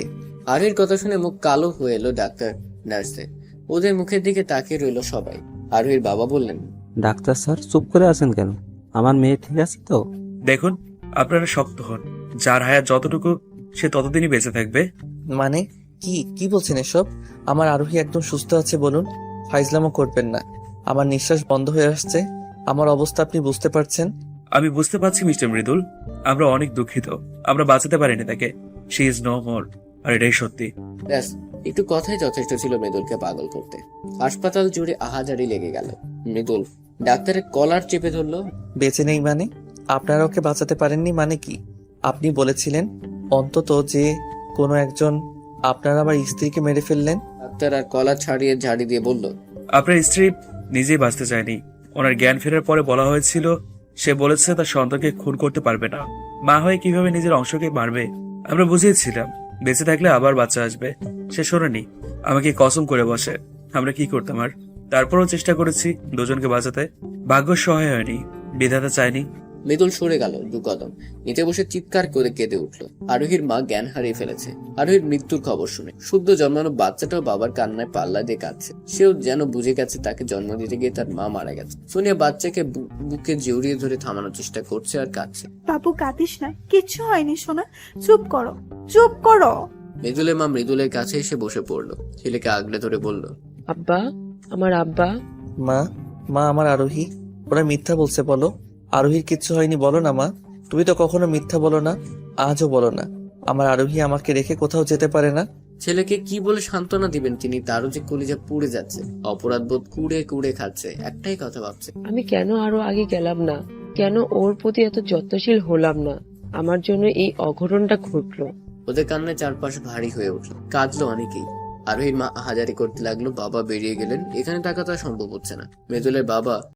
আরের কথা শুনে মুখ কালো হয়ে এলো ডাক্তার নার্সের। ওদের মুখের দিকে তাকিয়ে রইল সবাই। আরোহীর বাবা বললেন, ডাক্তার স্যার চুপ করে আছেন কেন? আমার মেয়ে ঠিক আছে তো? দেখুন, আপনারা শক্ত হন। যার হায়াত যতটুকু, সে ততদিনই বেঁচে থাকবে। মানে কি বলছেন এসব? আমার আরোহী একদম সুস্থ আছে বলুন। ফাইজলামও করবেন না। আমার নিঃশ্বাস বন্ধ হয়ে আসছে। আমার অবস্থা আপনি বুঝতে পারছেন? আমি বুঝতে পারছি মিস্টার মৃদুল, আমরা অনেক দুঃখিত। আমরা বাঁচাতে পারিনি তাকে। She is no more. আর এটাই সত্যি। ব্যাস, একটু কথাই যথেষ্ট ছিল মৃদুলকে পাগল করতে। হাসপাতাল জুড়ে আহাজারি লেগে গেল। মৃদুল ডাক্তারের কলার চেপে ধরলো। বেঁচে নেই মানে? আপনারা ওকে বাঁচাতে পারেননি মানে কি? আপনি বলেছিলেন অন্তত যে কোনো একজন। আপনারা আমার স্ত্রীকে মেরে ফেললেন। ডাক্তার আর কলার ছাড়িয়ে ঝাড়ি দিয়ে বলল, আপনার স্ত্রী নিজেই বাঁচতে চায়নি। ওনার জ্ঞান ফেরার পরে বলা হয়েছিল, সে বলেছে তার সন্তানকে খুন করতে পারবে না। মা হয়ে কিভাবে নিজের অংশকে মারবে? আমরা বুঝিয়েছিলাম বেঁচে থাকলে আবার বাচ্চা আসবে। সে শোনেনি, আমাকে কসম করে বসে। আমরা কি করতাম আর? তারপরও চেষ্টা করেছি দুজনকে বাঁচাতে। ভাগ্য সহায় হয়নি, বিধাতা চায়নি। মৃদুল সরে গেল 2 কদম। নিচে বসে চিৎকার করে কেঁদে উঠলো। আরোহীর মা জ্ঞান হারিয়ে ফেলেছে আরোহীর মৃত্যুর খবর শুনে। শুদ্ধ জন্মানো বাচ্চাটাও বাবার কান্নায় পাল্লা দিয়ে কাঁদছে। সেও যেন বুঝে গেছে তাকে জন্ম দিতে গিয়ে তার মা মারা গেছে। সোনিয়া বাচ্চাকে বুকে জড়িয়ে ধরে থামানোর চেষ্টা করছে আর কাঁদছে। বাবু কাঁদিস না, কিচ্ছু হয়নি সোনা, চুপ করো, চুপ করো। মৃদুলের মা মৃদুলের কাছে এসে বসে পড়লো। ছেলেকে আগলে ধরে বলল, আব্বা, আমার আব্বা। মা, মা আমার আরোহী। ওরা মিথ্যা বলছে বলো। আরোহীর কিচ্ছু হয়নি বলো না মা। তুমি তো কখনো মিথ্যা বলো না, আজও বলো না। আমার আরোহী আমাকে রেখে কোথাও যেতে পারে না। ছেলেকে কি বলে সান্ত্বনা দিবেন তিনি? তারও যে কলিজা পুড়ে যাচ্ছে, অপরাধ বোধ কুড়ে কুড়ে খাচ্ছে, একটাই কথা ভাবছে, আমি কেন আরো আগে গেলাম না? কেন ওর প্রতি এত যত্নশীল হলাম না? আমার জন্য এই অঘটনটা ঘটলো। ওদের কান্নায় চারপাশ ভারী হয়ে উঠলো। কাঁদলো অনেকেই। আরোহীর মা হাজারি করতে লাগলো। বাবা বেরিয়ে গেলেন। এখানে থাকা তো আর সম্ভব হচ্ছে না। মৃদুলের বাবা